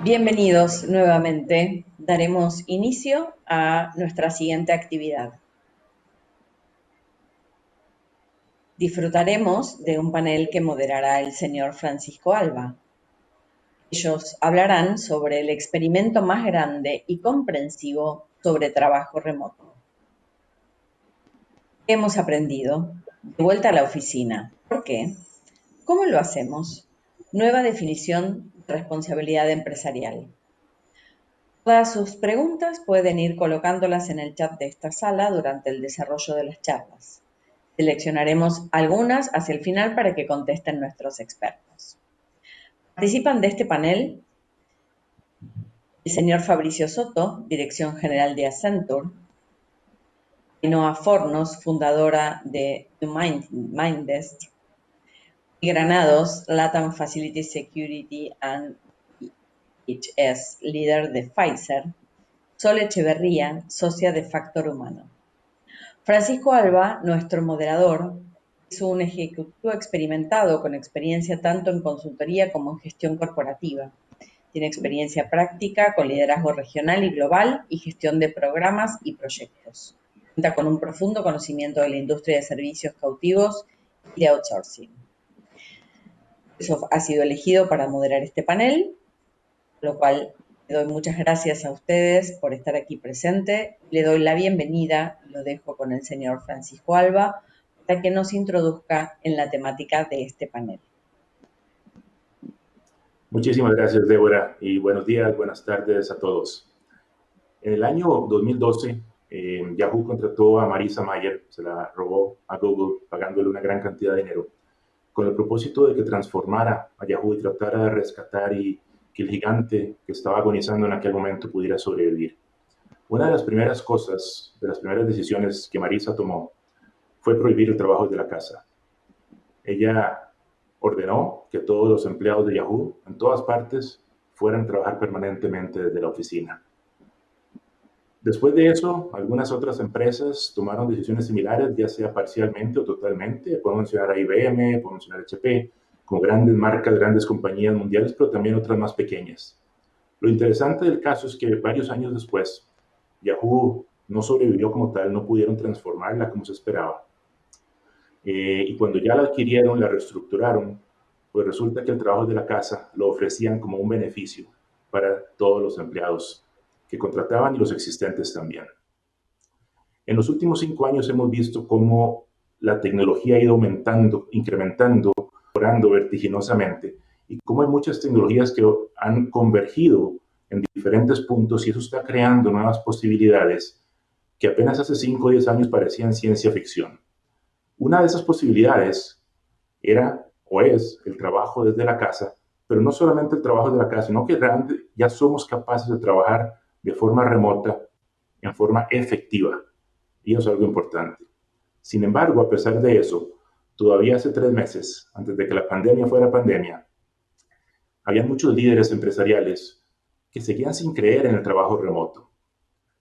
Bienvenidos nuevamente. Daremos inicio a nuestra siguiente actividad. Disfrutaremos de un panel que moderará el señor Francisco Alba. Ellos hablarán sobre el experimento más grande y comprensivo sobre trabajo remoto. ¿Qué hemos aprendido? De vuelta a la oficina. ¿Por qué? ¿Cómo lo hacemos? Nueva definición de responsabilidad empresarial. Todas sus preguntas pueden ir colocándolas en el chat de esta sala durante el desarrollo de las charlas. Seleccionaremos algunas hacia el final para que contesten nuestros expertos. Participan de este panel el señor Fabricio Soto, Dirección General de Accenture, Ainhoa Fornos, fundadora de Mindesk, y Granados, Latam Facility Security and EHS, líder de Pfizer, Sol Echeverría, socia de Factor Humano. Francisco Alba, nuestro moderador, es un ejecutivo experimentado con experiencia tanto en consultoría como en gestión corporativa. Tiene experiencia práctica con liderazgo regional y global y gestión de programas y proyectos. Cuenta con un profundo conocimiento de la industria de servicios cautivos y de outsourcing. Eso ha sido elegido para moderar este panel, lo cual le doy muchas gracias a ustedes por estar aquí presente. Le doy la bienvenida, lo dejo con el señor Francisco Alba, para que nos introduzca en la temática de este panel. Muchísimas gracias, Débora, y buenos días, buenas tardes a todos. En el año 2012, Yahoo contrató a Marissa Mayer, se la robó a Google, pagándole una gran cantidad de dinero, con el propósito de que transformara a Yahoo y tratara de rescatar y que el gigante que estaba agonizando en aquel momento pudiera sobrevivir. Una de las primeras cosas, de las primeras decisiones que Marissa tomó fue prohibir el trabajo desde la casa. Ella ordenó que todos los empleados de Yahoo, en todas partes, fueran a trabajar permanentemente desde la oficina. Después de eso, algunas otras empresas tomaron decisiones similares, ya sea parcialmente o totalmente. Puedo mencionar a IBM, puedo mencionar a HP, como grandes marcas, grandes compañías mundiales, pero también otras más pequeñas. Lo interesante del caso es que varios años después, Yahoo no sobrevivió como tal, no pudieron transformarla como se esperaba. Y cuando ya la adquirieron, la reestructuraron, pues resulta que el trabajo de la casa lo ofrecían como un beneficio para todos los empleados que contrataban y los existentes también. En los últimos 5 años hemos visto cómo la tecnología ha ido aumentando, incrementando, mejorando vertiginosamente, y cómo hay muchas tecnologías que han convergido en diferentes puntos, y eso está creando nuevas posibilidades que apenas hace 5 o 10 años parecían ciencia ficción. Una de esas posibilidades era o es el trabajo desde la casa, pero no solamente el trabajo desde la casa, sino que realmente ya somos capaces de trabajar de forma remota, en forma efectiva. Y eso es algo importante. Sin embargo, a pesar de eso, todavía hace 3 meses, antes de que la pandemia fuera pandemia, había muchos líderes empresariales que seguían sin creer en el trabajo remoto.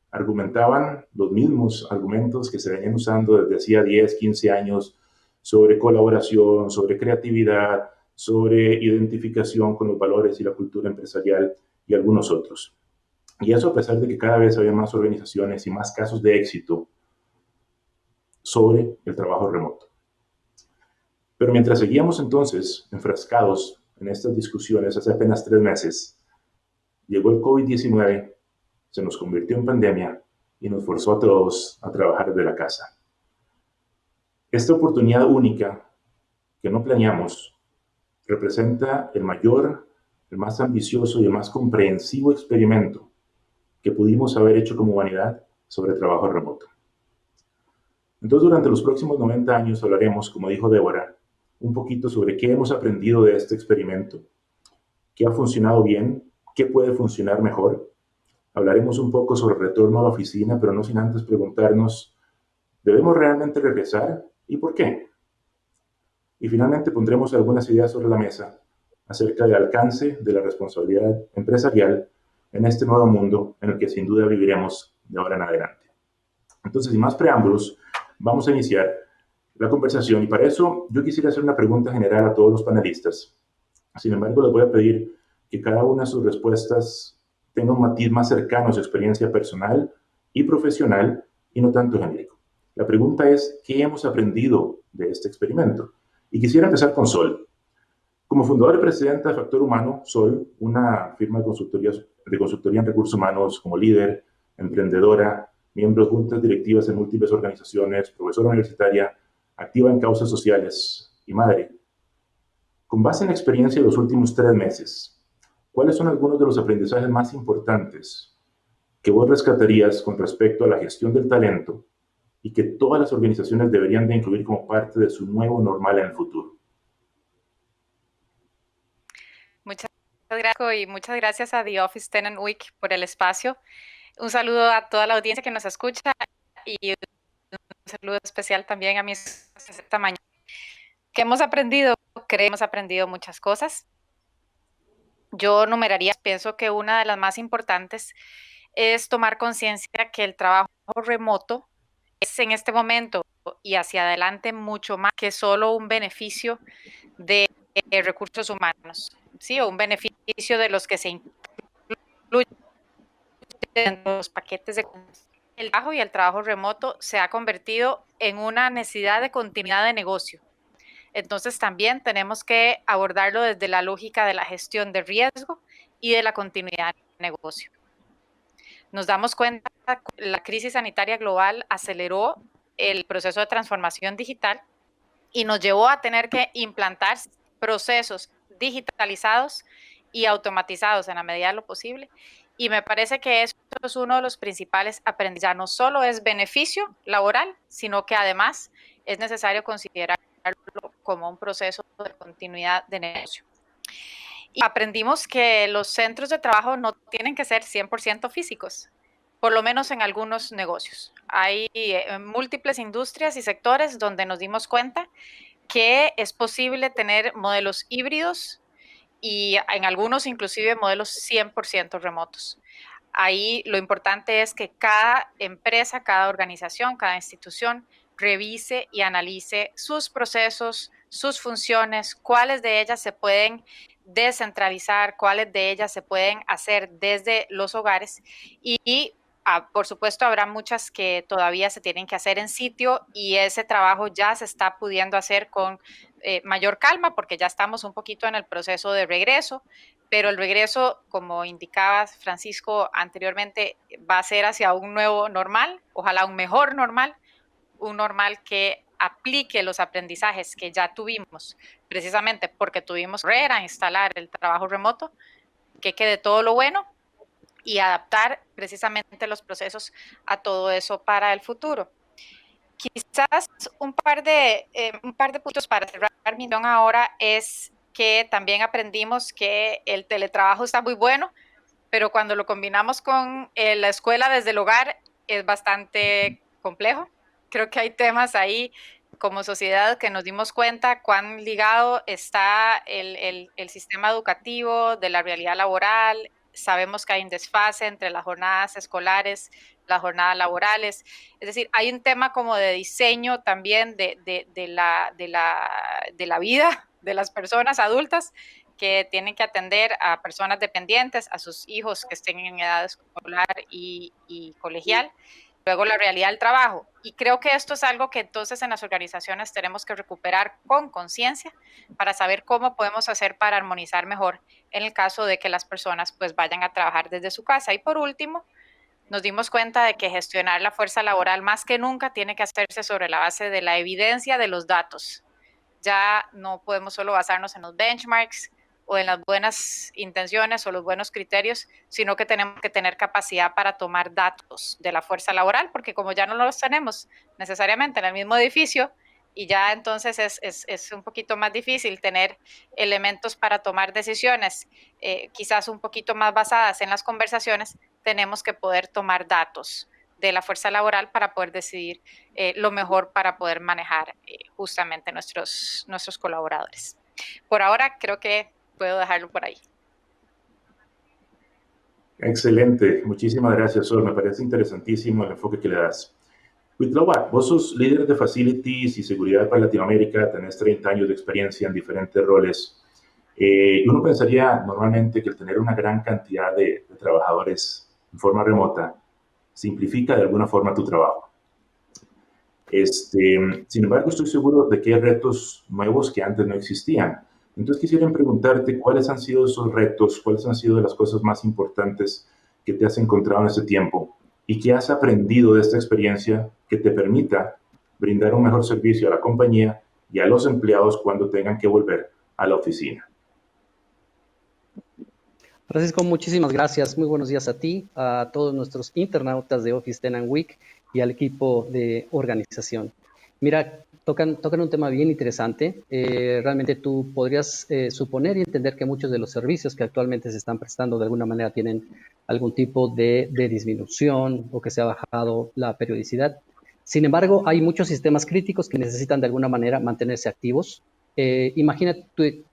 Argumentaban los mismos argumentos que se venían usando desde hacía 10, 15 años sobre colaboración, sobre creatividad, sobre identificación con los valores y la cultura empresarial y algunos otros. Y eso a pesar de que cada vez había más organizaciones y más casos de éxito sobre el trabajo remoto. Pero mientras seguíamos entonces enfrascados en estas discusiones hace apenas 3 meses, llegó el COVID-19, se nos convirtió en pandemia y nos forzó a todos a trabajar desde la casa. Esta oportunidad única que no planeamos representa el mayor, el más ambicioso y el más comprensivo experimento que pudimos haber hecho como humanidad sobre el trabajo remoto. Entonces, durante los próximos 90 años hablaremos, como dijo Débora, un poquito sobre qué hemos aprendido de este experimento, qué ha funcionado bien, qué puede funcionar mejor. Hablaremos un poco sobre el retorno a la oficina, pero no sin antes preguntarnos, ¿debemos realmente regresar y por qué? Y finalmente pondremos algunas ideas sobre la mesa acerca del alcance de la responsabilidad empresarial en este nuevo mundo en el que sin duda viviremos de ahora en adelante. Entonces, sin más preámbulos, vamos a iniciar la conversación, y para eso yo quisiera hacer una pregunta general a todos los panelistas. Sin embargo, les voy a pedir que cada una de sus respuestas tenga un matiz más cercano a su experiencia personal y profesional y no tanto genérico. La pregunta es, ¿qué hemos aprendido de este experimento? Y quisiera empezar con Sol. Como fundador y presidenta de Factor Humano, Sol, una firma de consultoría en recursos humanos, como líder, emprendedora, miembro de juntas directivas en múltiples organizaciones, profesora universitaria, activa en causas sociales y madre. Con base en la experiencia de los últimos 3 meses, ¿cuáles son algunos de los aprendizajes más importantes que vos rescatarías con respecto a la gestión del talento y que todas las organizaciones deberían de incluir como parte de su nuevo normal en el futuro? Muchas gracias y muchas gracias a The Office Tenant Week por el espacio. Un saludo a toda la audiencia que nos escucha y un saludo especial también a mis esta mañana. ¿Qué hemos aprendido? Creo que hemos aprendido muchas cosas. Yo numeraría, pienso que una de las más importantes es tomar conciencia que el trabajo remoto es en este momento y hacia adelante mucho más que solo un beneficio de recursos humanos, ¿sí? O un beneficio de los que se incluyen en los paquetes de el trabajo, y el trabajo remoto se ha convertido en una necesidad de continuidad de negocio. Entonces también tenemos que abordarlo desde la lógica de la gestión de riesgo y de la continuidad de negocio. Nos damos cuenta que la crisis sanitaria global aceleró el proceso de transformación digital y nos llevó a tener que implantar procesos digitalizados y automatizados en la medida de lo posible. Y me parece que eso es uno de los principales aprendizajes. No solo es beneficio laboral, sino que además es necesario considerarlo como un proceso de continuidad de negocio. Y aprendimos que los centros de trabajo no tienen que ser 100% físicos, por lo menos en algunos negocios. Hay múltiples industrias y sectores donde nos dimos cuenta que es posible tener modelos híbridos y en algunos inclusive modelos 100% remotos. Ahí lo importante es que cada empresa, cada organización, cada institución revise y analice sus procesos, sus funciones, cuáles de ellas se pueden descentralizar, cuáles de ellas se pueden hacer desde los hogares y por supuesto, habrá muchas que todavía se tienen que hacer en sitio y ese trabajo ya se está pudiendo hacer con mayor calma porque ya estamos un poquito en el proceso de regreso, pero el regreso, como indicaba Francisco anteriormente, va a ser hacia un nuevo normal, ojalá un mejor normal, un normal que aplique los aprendizajes que ya tuvimos, precisamente porque tuvimos que correr a instalar el trabajo remoto, que quede todo lo bueno y adaptar precisamente los procesos a todo eso para el futuro. Quizás un par de puntos para cerrar mi opinión ahora es que también aprendimos que el teletrabajo está muy bueno, pero cuando lo combinamos con la escuela desde el hogar es bastante complejo. Creo que hay temas ahí como sociedad que nos dimos cuenta cuán ligado está el sistema educativo de la realidad laboral. Sabemos que hay un desfase entre las jornadas escolares, las jornadas laborales. Es decir, hay un tema como de diseño también de la vida de las personas adultas que tienen que atender a personas dependientes, a sus hijos que estén en edad escolar y colegial. Luego la realidad del trabajo. Y creo que esto es algo que entonces en las organizaciones tenemos que recuperar con conciencia para saber cómo podemos hacer para armonizar mejor en el caso de que las personas pues vayan a trabajar desde su casa. Y por último, nos dimos cuenta de que gestionar la fuerza laboral más que nunca tiene que hacerse sobre la base de la evidencia de los datos. Ya no podemos solo basarnos en los benchmarks o en las buenas intenciones o los buenos criterios, sino que tenemos que tener capacidad para tomar datos de la fuerza laboral, porque como ya no los tenemos necesariamente en el mismo edificio, y ya entonces es un poquito más difícil tener elementos para tomar decisiones, quizás un poquito más basadas en las conversaciones, tenemos que poder tomar datos de la fuerza laboral para poder decidir lo mejor para poder manejar justamente nuestros colaboradores. Por ahora creo que puedo dejarlo por ahí. Excelente, muchísimas gracias, Sol. Me parece interesantísimo el enfoque que le das. Huitlahuac, vos sos líder de Facilities y Seguridad para Latinoamérica, tenés 30 años de experiencia en diferentes roles. Uno pensaría normalmente que el tener una gran cantidad de trabajadores en forma remota simplifica de alguna forma tu trabajo. Sin embargo, estoy seguro de que hay retos nuevos que antes no existían. Entonces quisiera preguntarte cuáles han sido esos retos, cuáles han sido las cosas más importantes que te has encontrado en ese tiempo y qué has aprendido de esta experiencia que te permita brindar un mejor servicio a la compañía y a los empleados cuando tengan que volver a la oficina. Francisco, muchísimas gracias. Muy buenos días a ti, a todos nuestros internautas de Office Tenant Week y al equipo de organización. Mira, tocan un tema bien interesante. Realmente tú podrías suponer y entender que muchos de los servicios que actualmente se están prestando de alguna manera tienen algún tipo de disminución o que se ha bajado la periodicidad. Sin embargo, hay muchos sistemas críticos que necesitan de alguna manera mantenerse activos. Imagina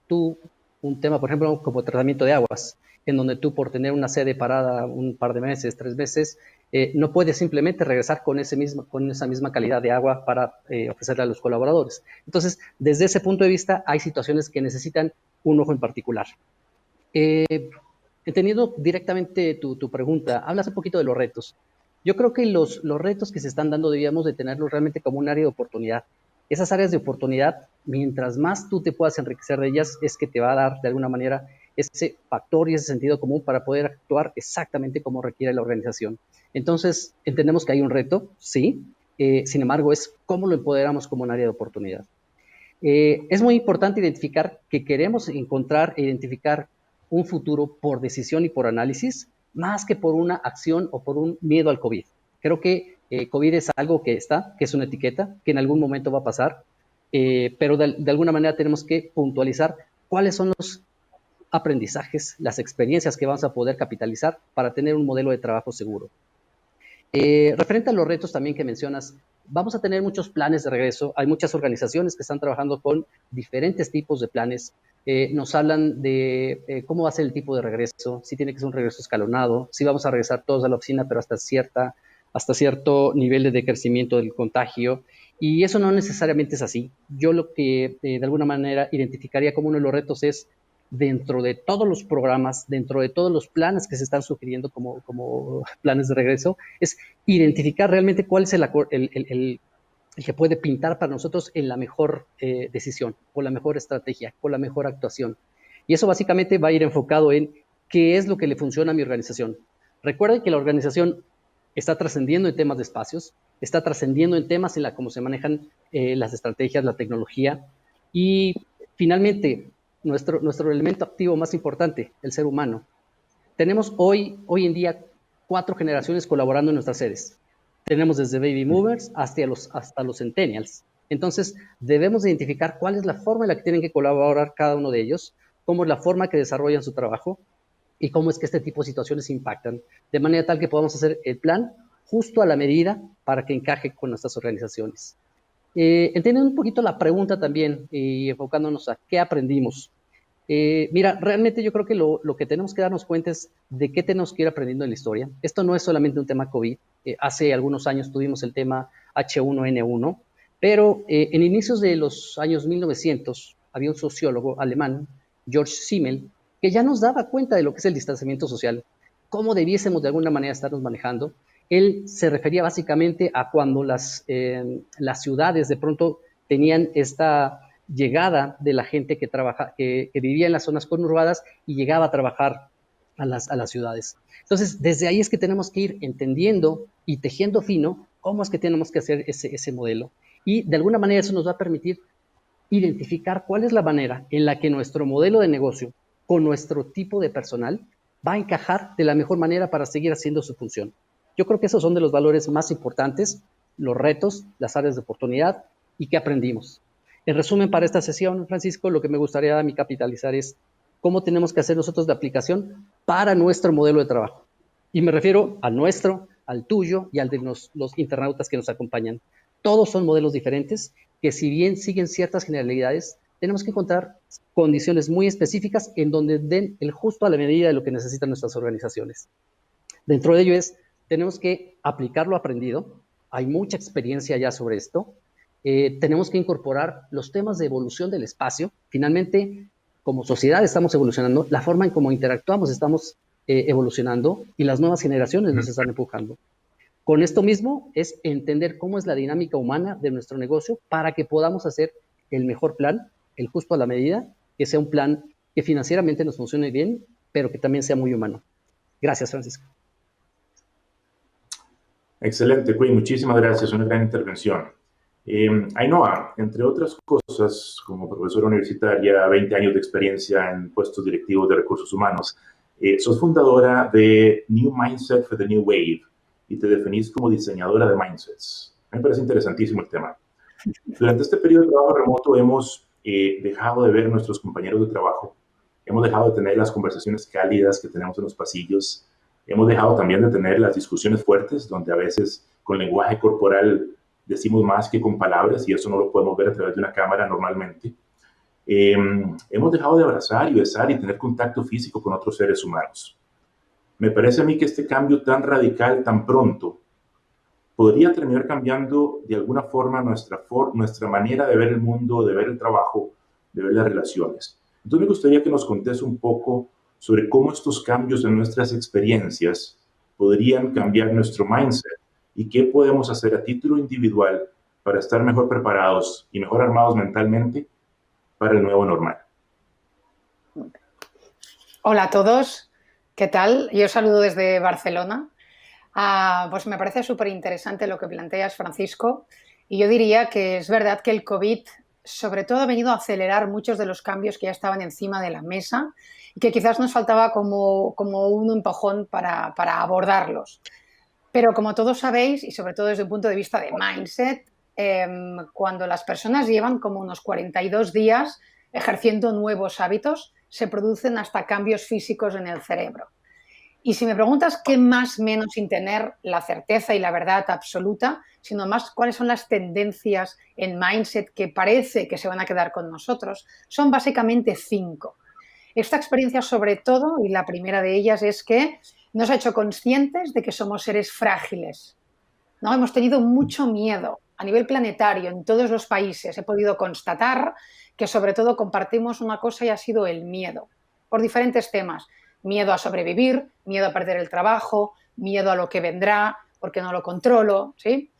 tú un tema, por ejemplo, como tratamiento de aguas, en donde tú por tener una sede parada un par de meses, 3 meses, no puedes simplemente regresar con esa misma calidad de agua para ofrecerle a los colaboradores. Entonces, desde ese punto de vista, hay situaciones que necesitan un ojo en particular. Entendiendo directamente tu pregunta, hablas un poquito de los retos. Yo creo que los retos que se están dando debíamos de tenerlos realmente como un área de oportunidad. Esas áreas de oportunidad, mientras más tú te puedas enriquecer de ellas, es que te va a dar de alguna manera ese factor y ese sentido común para poder actuar exactamente como requiere la organización. Entonces, entendemos que hay un reto, sí, sin embargo, es cómo lo empoderamos como un área de oportunidad. Es muy importante identificar que queremos encontrar e identificar un futuro por decisión y por análisis, más que por una acción o por un miedo al COVID. Creo que COVID es algo que está, que es una etiqueta, que en algún momento va a pasar, pero de alguna manera tenemos que puntualizar cuáles son los aprendizajes, las experiencias que vamos a poder capitalizar para tener un modelo de trabajo seguro. Referente a los retos también que mencionas, vamos a tener muchos planes de regreso. Hay muchas organizaciones que están trabajando con diferentes tipos de planes. Nos hablan de cómo va a ser el tipo de regreso, si tiene que ser un regreso escalonado, si vamos a regresar todos a la oficina, pero hasta cierto nivel de decrecimiento del contagio. Y eso no necesariamente es así. Yo lo que de alguna manera identificaría como uno de los retos es dentro de todos los programas, dentro de todos los planes que se están sugiriendo como planes de regreso, es identificar realmente cuál es el que puede pintar para nosotros en la mejor decisión, o la mejor estrategia, o la mejor actuación. Y eso básicamente va a ir enfocado en qué es lo que le funciona a mi organización. Recuerden que la organización está trascendiendo en temas de espacios, está trascendiendo en temas en cómo se manejan las estrategias, la tecnología, y finalmente nuestro elemento activo más importante, el ser humano. Tenemos hoy en día 4 generaciones colaborando en nuestras sedes. Tenemos desde baby movers hasta los centennials. Entonces, debemos identificar cuál es la forma en la que tienen que colaborar cada uno de ellos, cómo es la forma que desarrollan su trabajo y cómo es que este tipo de situaciones impactan, de manera tal que podamos hacer el plan justo a la medida para que encaje con nuestras organizaciones. Entendiendo un poquito la pregunta también y enfocándonos a qué aprendimos. Mira, realmente yo creo que lo que tenemos que darnos cuenta es de qué tenemos que ir aprendiendo en la historia. Esto no es solamente un tema COVID. Hace algunos años tuvimos el tema H1N1, pero en inicios de los años 1900 había un sociólogo alemán, George Simmel, que ya nos daba cuenta de lo que es el distanciamiento social, cómo debiésemos de alguna manera estarnos manejando. Él se refería básicamente a cuando las ciudades de pronto tenían esta llegada de la gente que vivía en las zonas conurbadas y llegaba a trabajar a las ciudades. Entonces, desde ahí es que tenemos que ir entendiendo y tejiendo fino cómo es que tenemos que hacer ese modelo. Y de alguna manera eso nos va a permitir identificar cuál es la manera en la que nuestro modelo de negocio con nuestro tipo de personal va a encajar de la mejor manera para seguir haciendo su función. Yo creo que esos son de los valores más importantes, los retos, las áreas de oportunidad y qué aprendimos. En resumen, para esta sesión, Francisco, lo que me gustaría a mí capitalizar es cómo tenemos que hacer nosotros de aplicación para nuestro modelo de trabajo. Y me refiero al nuestro, al tuyo y al de los internautas que nos acompañan. Todos son modelos diferentes que si bien siguen ciertas generalidades, tenemos que encontrar condiciones muy específicas en donde den el justo a la medida de lo que necesitan nuestras organizaciones. Dentro de ello tenemos que aplicar lo aprendido. Hay mucha experiencia ya sobre esto. Tenemos que incorporar los temas de evolución del espacio. Finalmente, como sociedad estamos evolucionando, la forma en cómo interactuamos estamos evolucionando y las nuevas generaciones nos están empujando. Con esto mismo es entender cómo es la dinámica humana de nuestro negocio para que podamos hacer el mejor plan, el justo a la medida, que sea un plan que financieramente nos funcione bien, pero que también sea muy humano. Gracias, Francisco. Excelente, Quinn, muchísimas gracias, una gran intervención. Ainhoa, entre otras cosas, como profesora universitaria, 20 años de experiencia en puestos directivos de recursos humanos, sos fundadora de New Mindset for the New Wave y te definís como diseñadora de mindsets. Me parece interesantísimo el tema. Durante este periodo de trabajo remoto hemos dejado de ver a nuestros compañeros de trabajo, hemos dejado de tener las conversaciones cálidas que tenemos en los pasillos, hemos dejado también de tener las discusiones fuertes, donde a veces con lenguaje corporal decimos más que con palabras y eso no lo podemos ver a través de una cámara normalmente. Hemos dejado de abrazar y besar y tener contacto físico con otros seres humanos. Me parece a mí que este cambio tan radical, tan pronto, podría terminar cambiando de alguna forma nuestra manera de ver el mundo, de ver el trabajo, de ver las relaciones. Entonces me gustaría que nos contes un poco sobre cómo estos cambios en nuestras experiencias podrían cambiar nuestro mindset y qué podemos hacer a título individual para estar mejor preparados y mejor armados mentalmente para el nuevo normal. Hola a todos, ¿qué tal? Yo saludo desde Barcelona. Pues me parece súper interesante lo que planteas, Francisco, y yo diría que es verdad que el COVID sobre todo ha venido a acelerar muchos de los cambios que ya estaban encima de la mesa y que quizás nos faltaba como un empujón para abordarlos. Pero como todos sabéis, y sobre todo desde un punto de vista de mindset, cuando las personas llevan como unos 42 días ejerciendo nuevos hábitos, se producen hasta cambios físicos en el cerebro. Y si me preguntas qué más menos sin tener la certeza y la verdad absoluta, sino más cuáles son las tendencias en mindset que parece que se van a quedar con nosotros, son básicamente 5. Esta experiencia sobre todo, y la primera de ellas es que nos ha hecho conscientes de que somos seres frágiles, ¿no? Hemos tenido mucho miedo a nivel planetario en todos los países. He podido constatar que sobre todo compartimos una cosa y ha sido el miedo, por diferentes temas. Miedo a sobrevivir, miedo a perder el trabajo, miedo a lo que vendrá porque no lo controlo, ¿sí?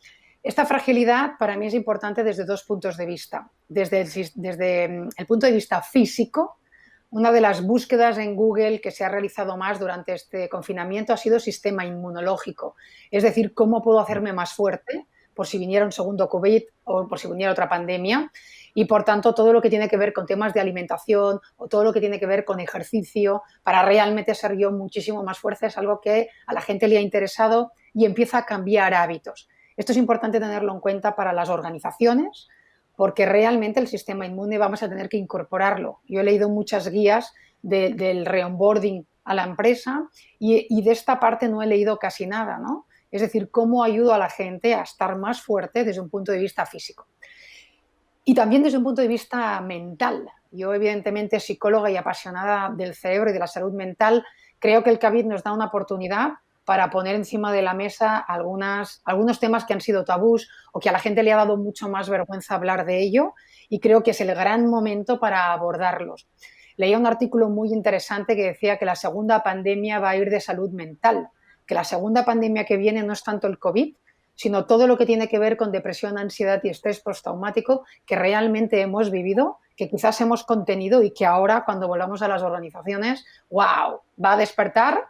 Esta fragilidad para mí es importante desde 2 puntos de vista. Desde el punto de vista físico, una de las búsquedas en Google que se ha realizado más durante este confinamiento ha sido sistema inmunológico. Es decir, cómo puedo hacerme más fuerte por si viniera un segundo COVID o por si viniera otra pandemia. Y, por tanto, todo lo que tiene que ver con temas de alimentación o todo lo que tiene que ver con ejercicio para realmente ser yo muchísimo más fuerte es algo que a la gente le ha interesado y empieza a cambiar hábitos. Esto es importante tenerlo en cuenta para las organizaciones porque realmente el sistema inmune vamos a tener que incorporarlo. Yo he leído muchas guías del re-onboarding a la empresa y de esta parte no he leído casi nada, ¿no? Es decir, cómo ayudo a la gente a estar más fuerte desde un punto de vista físico. Y también desde un punto de vista mental. Yo, evidentemente, psicóloga y apasionada del cerebro y de la salud mental, creo que el COVID nos da una oportunidad para poner encima de la mesa algunos temas que han sido tabús o que a la gente le ha dado mucho más vergüenza hablar de ello y creo que es el gran momento para abordarlos. Leía un artículo muy interesante que decía que la segunda pandemia va a ir de salud mental, que la segunda pandemia que viene no es tanto el COVID, sino todo lo que tiene que ver con depresión, ansiedad y estrés postraumático que realmente hemos vivido, que quizás hemos contenido y que ahora cuando volvamos a las organizaciones, ¡wow!, va a despertar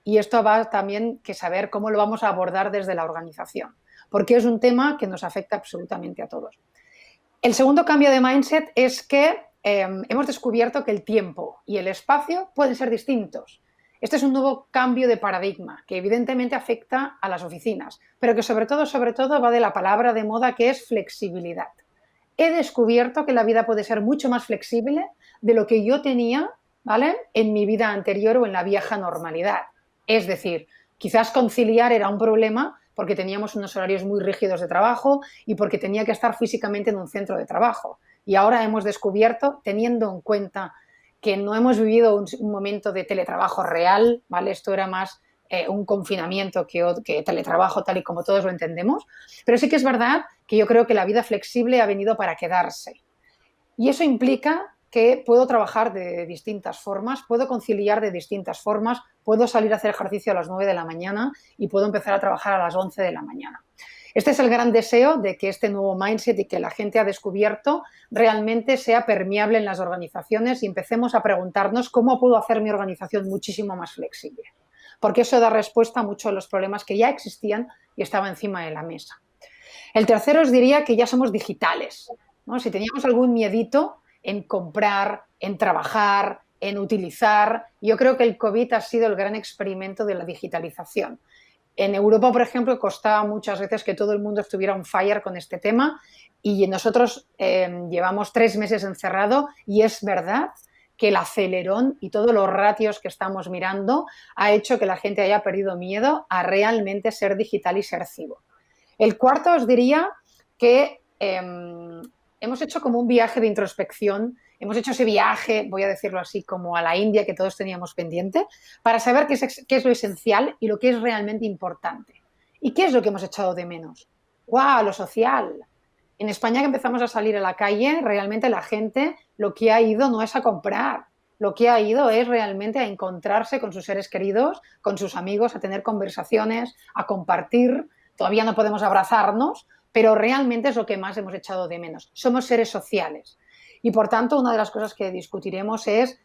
y esto va también que saber cómo lo vamos a abordar desde la organización, porque es un tema que nos afecta absolutamente a todos. El segundo cambio de mindset es que hemos descubierto que el tiempo y el espacio pueden ser distintos. Este es un nuevo cambio de paradigma que evidentemente afecta a las oficinas, pero que sobre todo va de la palabra de moda que es flexibilidad. He descubierto que la vida puede ser mucho más flexible de lo que yo tenía, ¿vale?, en mi vida anterior o en la vieja normalidad. Es decir, quizás conciliar era un problema porque teníamos unos horarios muy rígidos de trabajo y porque tenía que estar físicamente en un centro de trabajo. Y ahora hemos descubierto, teniendo en cuenta que no hemos vivido un momento de teletrabajo real, ¿vale? Esto era más un confinamiento que teletrabajo tal y como todos lo entendemos, pero sí que es verdad que yo creo que la vida flexible ha venido para quedarse. Y eso implica que puedo trabajar de distintas formas, puedo conciliar de distintas formas, puedo salir a hacer ejercicio a las 9 de la mañana y puedo empezar a trabajar a las 11 de la mañana. Este es el gran deseo de que este nuevo mindset y que la gente ha descubierto realmente sea permeable en las organizaciones y empecemos a preguntarnos cómo puedo hacer mi organización muchísimo más flexible. Porque eso da respuesta a muchos de los problemas que ya existían y estaban encima de la mesa. El tercero os diría que ya somos digitales, ¿no? Si teníamos algún miedito en comprar, en trabajar, en utilizar, yo creo que el COVID ha sido el gran experimento de la digitalización. En Europa, por ejemplo, costaba muchas veces que todo el mundo estuviera on fire con este tema y nosotros llevamos 3 meses encerrado y es verdad que el acelerón y todos los ratios que estamos mirando ha hecho que la gente haya perdido miedo a realmente ser digital y ser cibo. El cuarto os diría que hemos hecho como un viaje de introspección, hemos hecho ese viaje, voy a decirlo así, como a la India que todos teníamos pendiente, para saber qué es lo esencial y lo que es realmente importante. ¿Y qué es lo que hemos echado de menos? ¡Guau! Lo social. En España, que empezamos a salir a la calle, realmente la gente lo que ha ido no es a comprar, lo que ha ido es realmente a encontrarse con sus seres queridos, con sus amigos, a tener conversaciones, a compartir. Todavía no podemos abrazarnos, pero realmente es lo que más hemos echado de menos. Somos seres sociales. Y, por tanto, una de las cosas que discutiremos es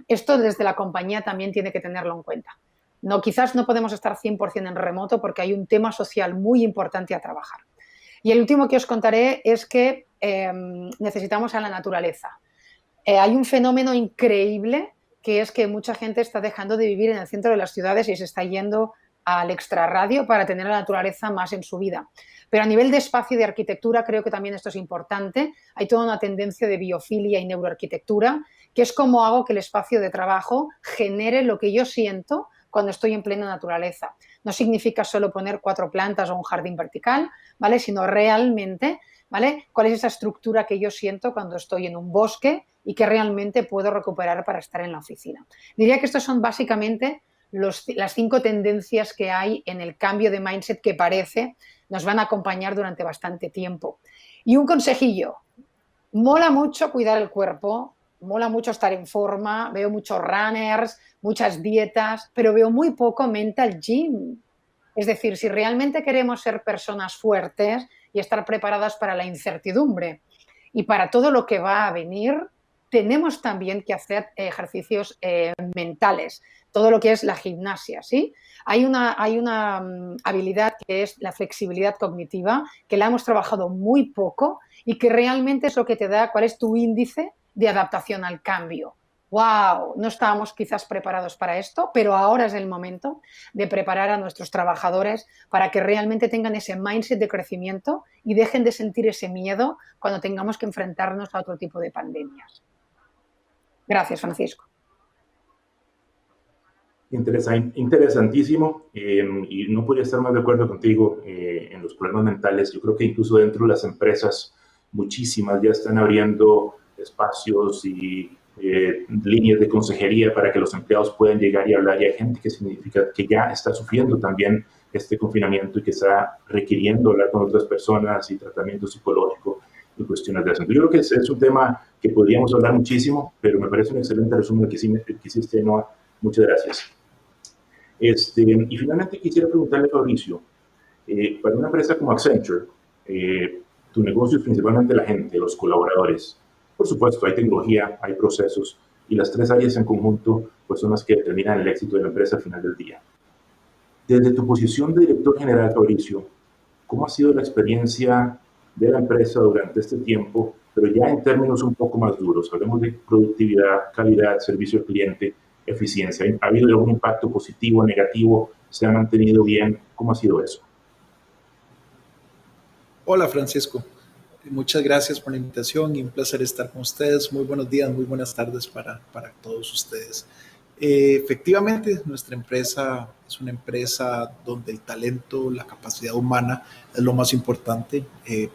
esto desde la compañía también tiene que tenerlo en cuenta. No, quizás no podemos estar 100% en remoto porque hay un tema social muy importante a trabajar. Y el último que os contaré es que necesitamos a la naturaleza. Hay un fenómeno increíble que es que mucha gente está dejando de vivir en el centro de las ciudades y se está yendo al extrarradio para tener la naturaleza más en su vida. Pero a nivel de espacio y de arquitectura creo que también esto es importante. Hay toda una tendencia de biofilia y neuroarquitectura, que es cómo hago que el espacio de trabajo genere lo que yo siento cuando estoy en plena naturaleza. No significa solo poner 4 plantas o un jardín vertical, ¿vale? Sino realmente, ¿vale? ¿Cuál es esa estructura que yo siento cuando estoy en un bosque y que realmente puedo recuperar para estar en la oficina? Diría que estos son básicamente las 5 tendencias que hay en el cambio de mindset que parece nos van a acompañar durante bastante tiempo. Y un consejillo, mola mucho cuidar el cuerpo, mola mucho estar en forma, veo muchos runners, muchas dietas, pero veo muy poco mental gym. Es decir, si realmente queremos ser personas fuertes y estar preparadas para la incertidumbre y para todo lo que va a venir, tenemos también que hacer ejercicios mentales, todo lo que es la gimnasia, ¿sí? Hay una habilidad que es la flexibilidad cognitiva, que la hemos trabajado muy poco y que realmente es lo que te da cuál es tu índice de adaptación al cambio. ¡Wow! No estábamos quizás preparados para esto, pero ahora es el momento de preparar a nuestros trabajadores para que realmente tengan ese mindset de crecimiento y dejen de sentir ese miedo cuando tengamos que enfrentarnos a otro tipo de pandemias. Gracias, Francisco. Interesantísimo, y no podría estar más de acuerdo contigo en los problemas mentales. Yo creo que incluso dentro de las empresas, muchísimas ya están abriendo espacios y líneas de consejería para que los empleados puedan llegar y hablar. Y hay gente que significa que ya está sufriendo también este confinamiento y que está requiriendo hablar con otras personas y tratamiento psicológico y cuestiones de eso. Yo creo que es un tema que podríamos hablar muchísimo, pero me parece un excelente resumen que hiciste, Noa. Muchas gracias. Y finalmente quisiera preguntarle a Fabricio, para una empresa como Accenture, tu negocio es principalmente la gente, los colaboradores. Por supuesto, hay tecnología, hay procesos, y las 3 áreas en conjunto pues, son las que determinan el éxito de la empresa al final del día. Desde tu posición de director general, Fabricio, ¿cómo ha sido la experiencia de la empresa durante este tiempo, pero ya en términos un poco más duros? Hablemos de productividad, calidad, servicio al cliente, eficiencia. ¿Ha habido algún impacto positivo o negativo? ¿Se ha mantenido bien? ¿Cómo ha sido eso? Hola, Francisco. Muchas gracias por la invitación y un placer estar con ustedes. Muy buenos días, muy buenas tardes para todos ustedes. Efectivamente, nuestra empresa es una empresa donde el talento, la capacidad humana es lo más importante.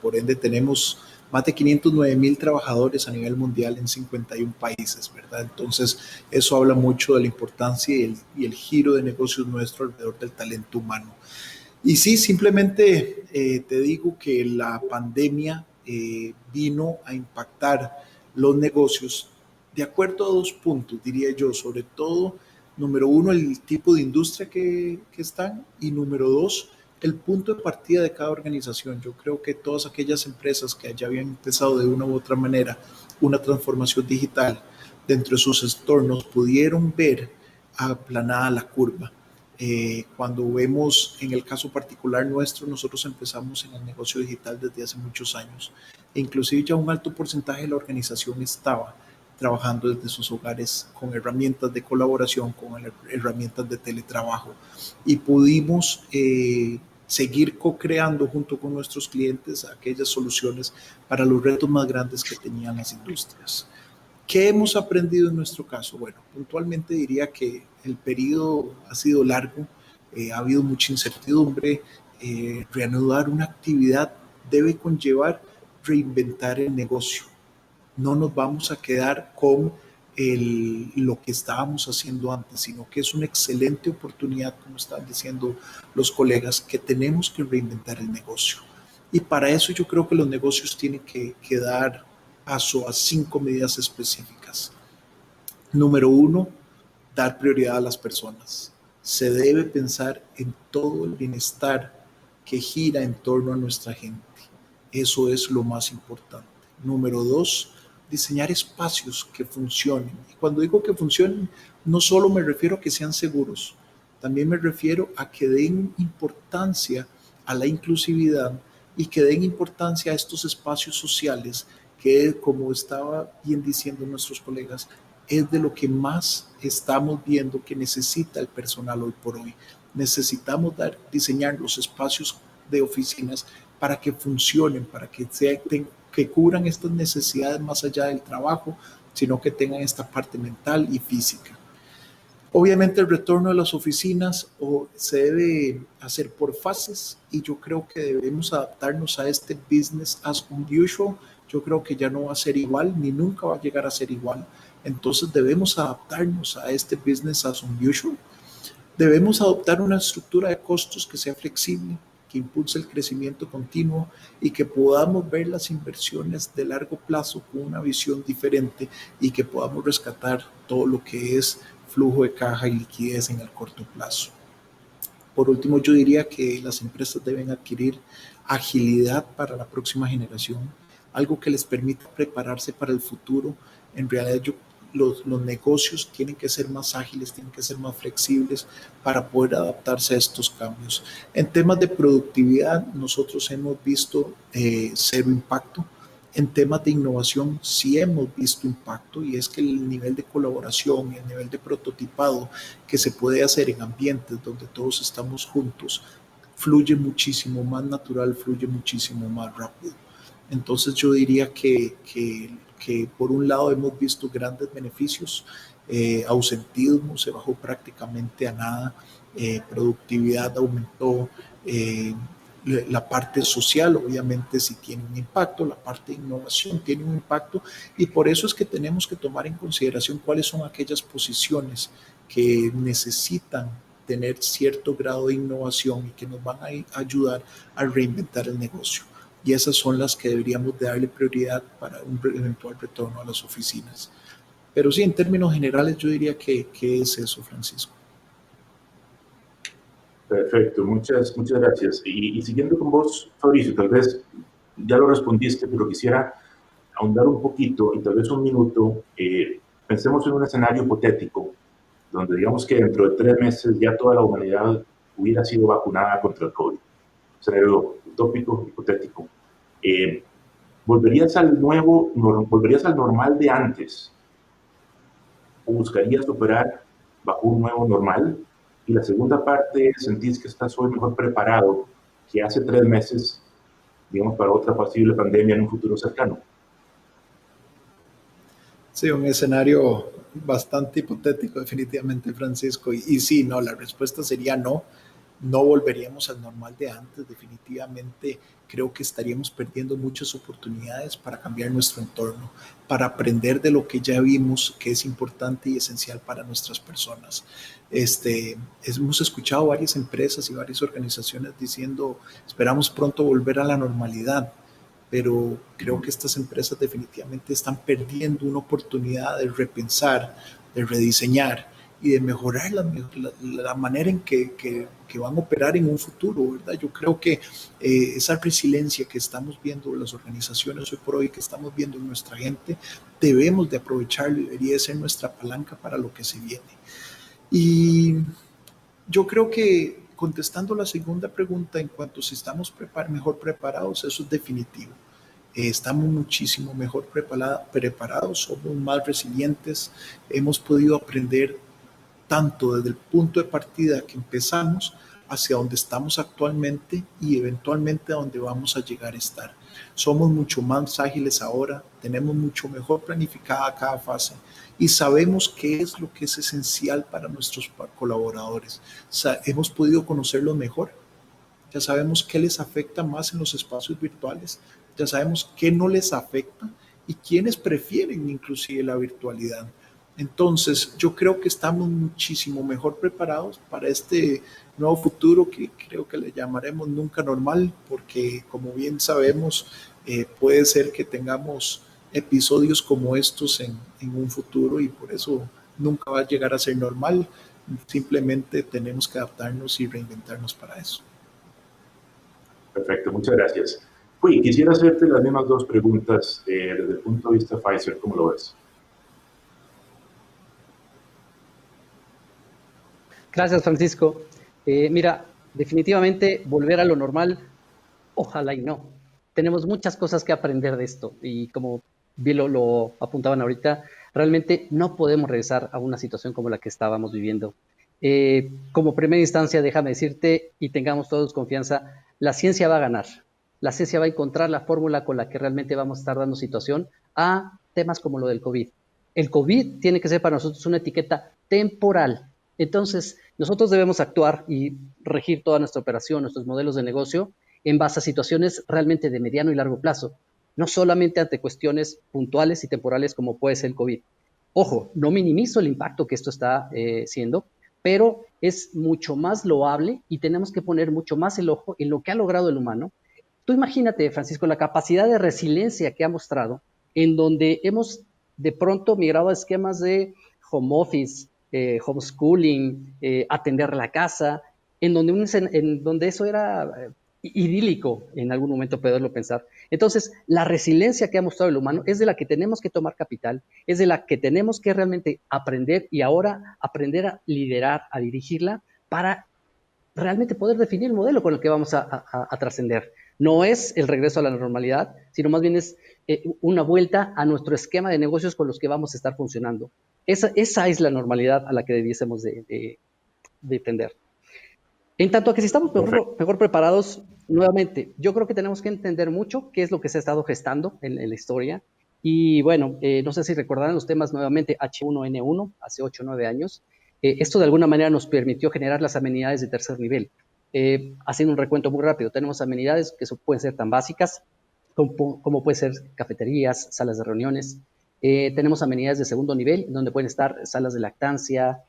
Por ende, tenemos más de 509,000 trabajadores a nivel mundial en 51 países, ¿verdad? Entonces, eso habla mucho de la importancia y el giro de negocios nuestro alrededor del talento humano. Y sí, simplemente te digo que la pandemia vino a impactar los negocios de acuerdo a 2 puntos, diría yo, sobre todo, número 1, el tipo de industria que están, y número 2, el punto de partida de cada organización. Yo creo que todas aquellas empresas que ya habían empezado de una u otra manera una transformación digital dentro de sus entornos pudieron ver aplanada la curva. Cuando vemos en el caso particular nuestro, nosotros empezamos en el negocio digital desde hace muchos años. E inclusive ya un alto porcentaje de la organización estaba trabajando desde sus hogares con herramientas de colaboración, con herramientas de teletrabajo, y pudimos seguir co-creando junto con nuestros clientes aquellas soluciones para los retos más grandes que tenían las industrias. ¿Qué hemos aprendido en nuestro caso? Bueno, puntualmente diría que el periodo ha sido largo, ha habido mucha incertidumbre, reanudar una actividad debe conllevar reinventar el negocio. No nos vamos a quedar con lo que estábamos haciendo antes, sino que es una excelente oportunidad, como están diciendo los colegas, que tenemos que reinventar el negocio. Y para eso yo creo que los negocios tienen que dar paso a 5 medidas específicas. Número 1, dar prioridad a las personas. Se debe pensar en todo el bienestar que gira en torno a nuestra gente. Eso es lo más importante. Número 2, diseñar espacios que funcionen. Y cuando digo que funcionen, no solo me refiero a que sean seguros, también me refiero a que den importancia a la inclusividad y que den importancia a estos espacios sociales que, como estaba bien diciendo nuestros colegas, es de lo que más estamos viendo que necesita el personal hoy por hoy. Necesitamos diseñar los espacios de oficinas para que funcionen, para que cubran estas necesidades más allá del trabajo, sino que tengan esta parte mental y física. Obviamente el retorno a las oficinas se debe hacer por fases, y yo creo que debemos adaptarnos a este business as usual. Yo creo que ya no va a ser igual, ni nunca va a llegar a ser igual. Entonces debemos adaptarnos a este business as usual. Debemos adoptar una estructura de costos que sea flexible, que impulse el crecimiento continuo y que podamos ver las inversiones de largo plazo con una visión diferente, y que podamos rescatar todo lo que es flujo de caja y liquidez en el corto plazo. Por último, yo diría que las empresas deben adquirir agilidad para la próxima generación, algo que les permita prepararse para el futuro. En realidad, los negocios tienen que ser más ágiles, tienen que ser más flexibles para poder adaptarse a estos cambios. En temas de productividad, nosotros hemos visto cero impacto. En temas de innovación sí hemos visto impacto, y es que el nivel de colaboración y el nivel de prototipado que se puede hacer en ambientes donde todos estamos juntos fluye muchísimo más natural, fluye muchísimo más rápido. Entonces yo diría que por un lado hemos visto grandes beneficios, ausentismo se bajó prácticamente a nada, productividad aumentó, la parte social obviamente sí tiene un impacto, la parte de innovación tiene un impacto, y por eso es que tenemos que tomar en consideración cuáles son aquellas posiciones que necesitan tener cierto grado de innovación y que nos van a ayudar a reinventar el negocio. Y esas son las que deberíamos de darle prioridad para un eventual retorno a las oficinas. Pero sí, en términos generales yo diría que es eso, Francisco. Perfecto, muchas gracias. Y siguiendo con vos, Fabricio, tal vez ya lo respondiste, pero quisiera ahondar un poquito, y tal vez un minuto. Pensemos en un escenario hipotético, donde digamos que dentro de 3 meses ya toda la humanidad hubiera sido vacunada contra el COVID. Escenario utópico, hipotético. ¿Volverías al normal de antes, o buscarías operar bajo un nuevo normal? Y la segunda parte, ¿sentís que estás hoy mejor preparado que hace 3 meses, digamos, para otra posible pandemia en un futuro cercano? Sí, un escenario bastante hipotético definitivamente, Francisco. Y sí, no, la respuesta sería no. No volveríamos al normal de antes. Definitivamente creo que estaríamos perdiendo muchas oportunidades para cambiar nuestro entorno, para aprender de lo que ya vimos que es importante y esencial para nuestras personas. Hemos escuchado varias empresas y varias organizaciones diciendo esperamos pronto volver a la normalidad. pero creo que estas empresas definitivamente están perdiendo una oportunidad de repensar, de rediseñar y de mejorar la manera en que van a operar en un futuro, ¿verdad? Yo creo que esa resiliencia que estamos viendo en las organizaciones hoy por hoy, que estamos viendo en nuestra gente, debemos de aprovecharlo y debería ser nuestra palanca para lo que se viene. Y yo creo que contestando la segunda pregunta en cuanto a si estamos mejor preparados, eso es definitivo. Estamos muchísimo mejor preparados, somos más resilientes, hemos podido aprender tanto desde el punto de partida que empezamos hacia donde estamos actualmente y eventualmente a donde vamos a llegar a estar. Somos mucho más ágiles ahora, tenemos mucho mejor planificada cada fase y sabemos qué es lo que es esencial para nuestros colaboradores. Hemos podido conocerlos mejor, ya sabemos qué les afecta más en los espacios virtuales, ya sabemos qué no les afecta y quiénes prefieren inclusive la virtualidad. Entonces, yo creo que estamos muchísimo mejor preparados para este nuevo futuro que creo que le llamaremos nunca normal, porque como bien sabemos, puede ser que tengamos episodios como estos en un futuro y por eso nunca va a llegar a ser normal. Simplemente tenemos que adaptarnos y reinventarnos para eso. Perfecto, muchas gracias. Uy, quisiera hacerte las mismas dos preguntas desde el punto de vista Pfizer, ¿cómo lo ves? Gracias, Francisco. Mira, definitivamente volver a lo normal, ojalá y no. Tenemos muchas cosas que aprender de esto y como bien lo apuntaban ahorita, realmente no podemos regresar a una situación como la que estábamos viviendo. Como primera instancia, déjame decirte y tengamos todos confianza, la ciencia va a ganar. La ciencia va a encontrar la fórmula con la que realmente vamos a estar dando situación a temas como lo del COVID. El COVID tiene que ser para nosotros una etiqueta temporal. Entonces, nosotros debemos actuar y regir toda nuestra operación, nuestros modelos de negocio, en base a situaciones realmente de mediano y largo plazo, no solamente ante cuestiones puntuales y temporales como puede ser el COVID. Ojo, no minimizo el impacto que esto está siendo, pero es mucho más loable y tenemos que poner mucho más el ojo en lo que ha logrado el humano. Tú imagínate, Francisco, la capacidad de resiliencia que ha mostrado, en donde hemos de pronto migrado a esquemas de home office, homeschooling, atender la casa, en donde eso era idílico en algún momento poderlo pensar. Entonces, la resiliencia que ha mostrado el humano es de la que tenemos que tomar capital, es de la que tenemos que realmente aprender y ahora aprender a liderar, a dirigirla para realmente poder definir el modelo con el que vamos a trascender. No es el regreso a la normalidad, sino más bien es una vuelta a nuestro esquema de negocios con los que vamos a estar funcionando. Esa es la normalidad a la que debiésemos de tender. En tanto a que si estamos mejor preparados, nuevamente, yo creo que tenemos que entender mucho qué es lo que se ha estado gestando en la historia. Y bueno, no sé si recordarán los temas nuevamente H1N1, hace 8 o 9 años. Esto de alguna manera nos permitió generar las amenidades de tercer nivel. Haciendo un recuento muy rápido, tenemos amenidades que pueden ser tan básicas como pueden ser cafeterías, salas de reuniones. Tenemos amenidades de segundo nivel, donde pueden estar salas de lactancia,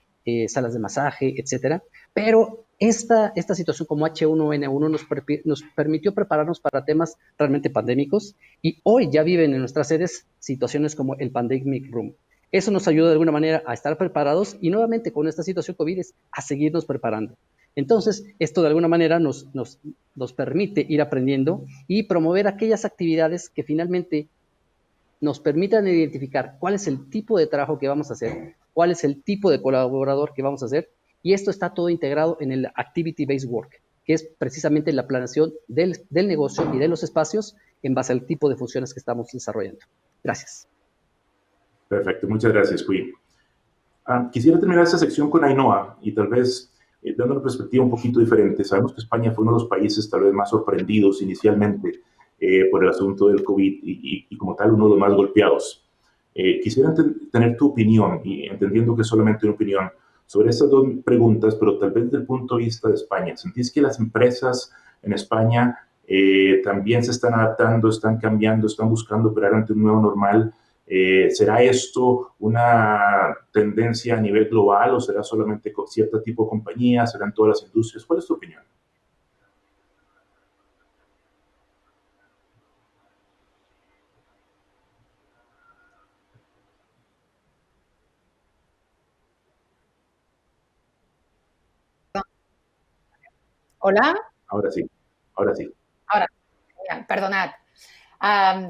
salas de masaje, etcétera. Pero esta situación como H1N1 nos permitió prepararnos para temas realmente pandémicos y hoy ya viven en nuestras sedes situaciones como el Pandemic Room. Eso nos ayuda de alguna manera a estar preparados y nuevamente con esta situación COVID a seguirnos preparando. Entonces, esto de alguna manera nos permite ir aprendiendo y promover aquellas actividades que finalmente nos permitan identificar cuál es el tipo de trabajo que vamos a hacer, cuál es el tipo de colaborador que vamos a hacer, y esto está todo integrado en el Activity-Based Work, que es precisamente la planeación del negocio y de los espacios en base al tipo de funciones que estamos desarrollando. Gracias. Perfecto, muchas gracias, Cui. Quisiera terminar esta sección con Ainhoa y tal vez dando una perspectiva un poquito diferente. Sabemos que España fue uno de los países tal vez más sorprendidos inicialmente por el asunto del COVID y como tal uno de los más golpeados. Quisiera tener tu opinión, y entendiendo que es solamente una opinión, sobre estas dos preguntas, pero tal vez desde el punto de vista de España. ¿Sentís que las empresas en España también se están adaptando, están cambiando, están buscando operar ante un nuevo normal? ¿Será esto una tendencia a nivel global o será solamente con cierto tipo de compañías? ¿Serán todas las industrias? ¿Cuál es tu opinión? ¿Hola? Ahora sí, ahora sí. Ahora, genial, perdonad.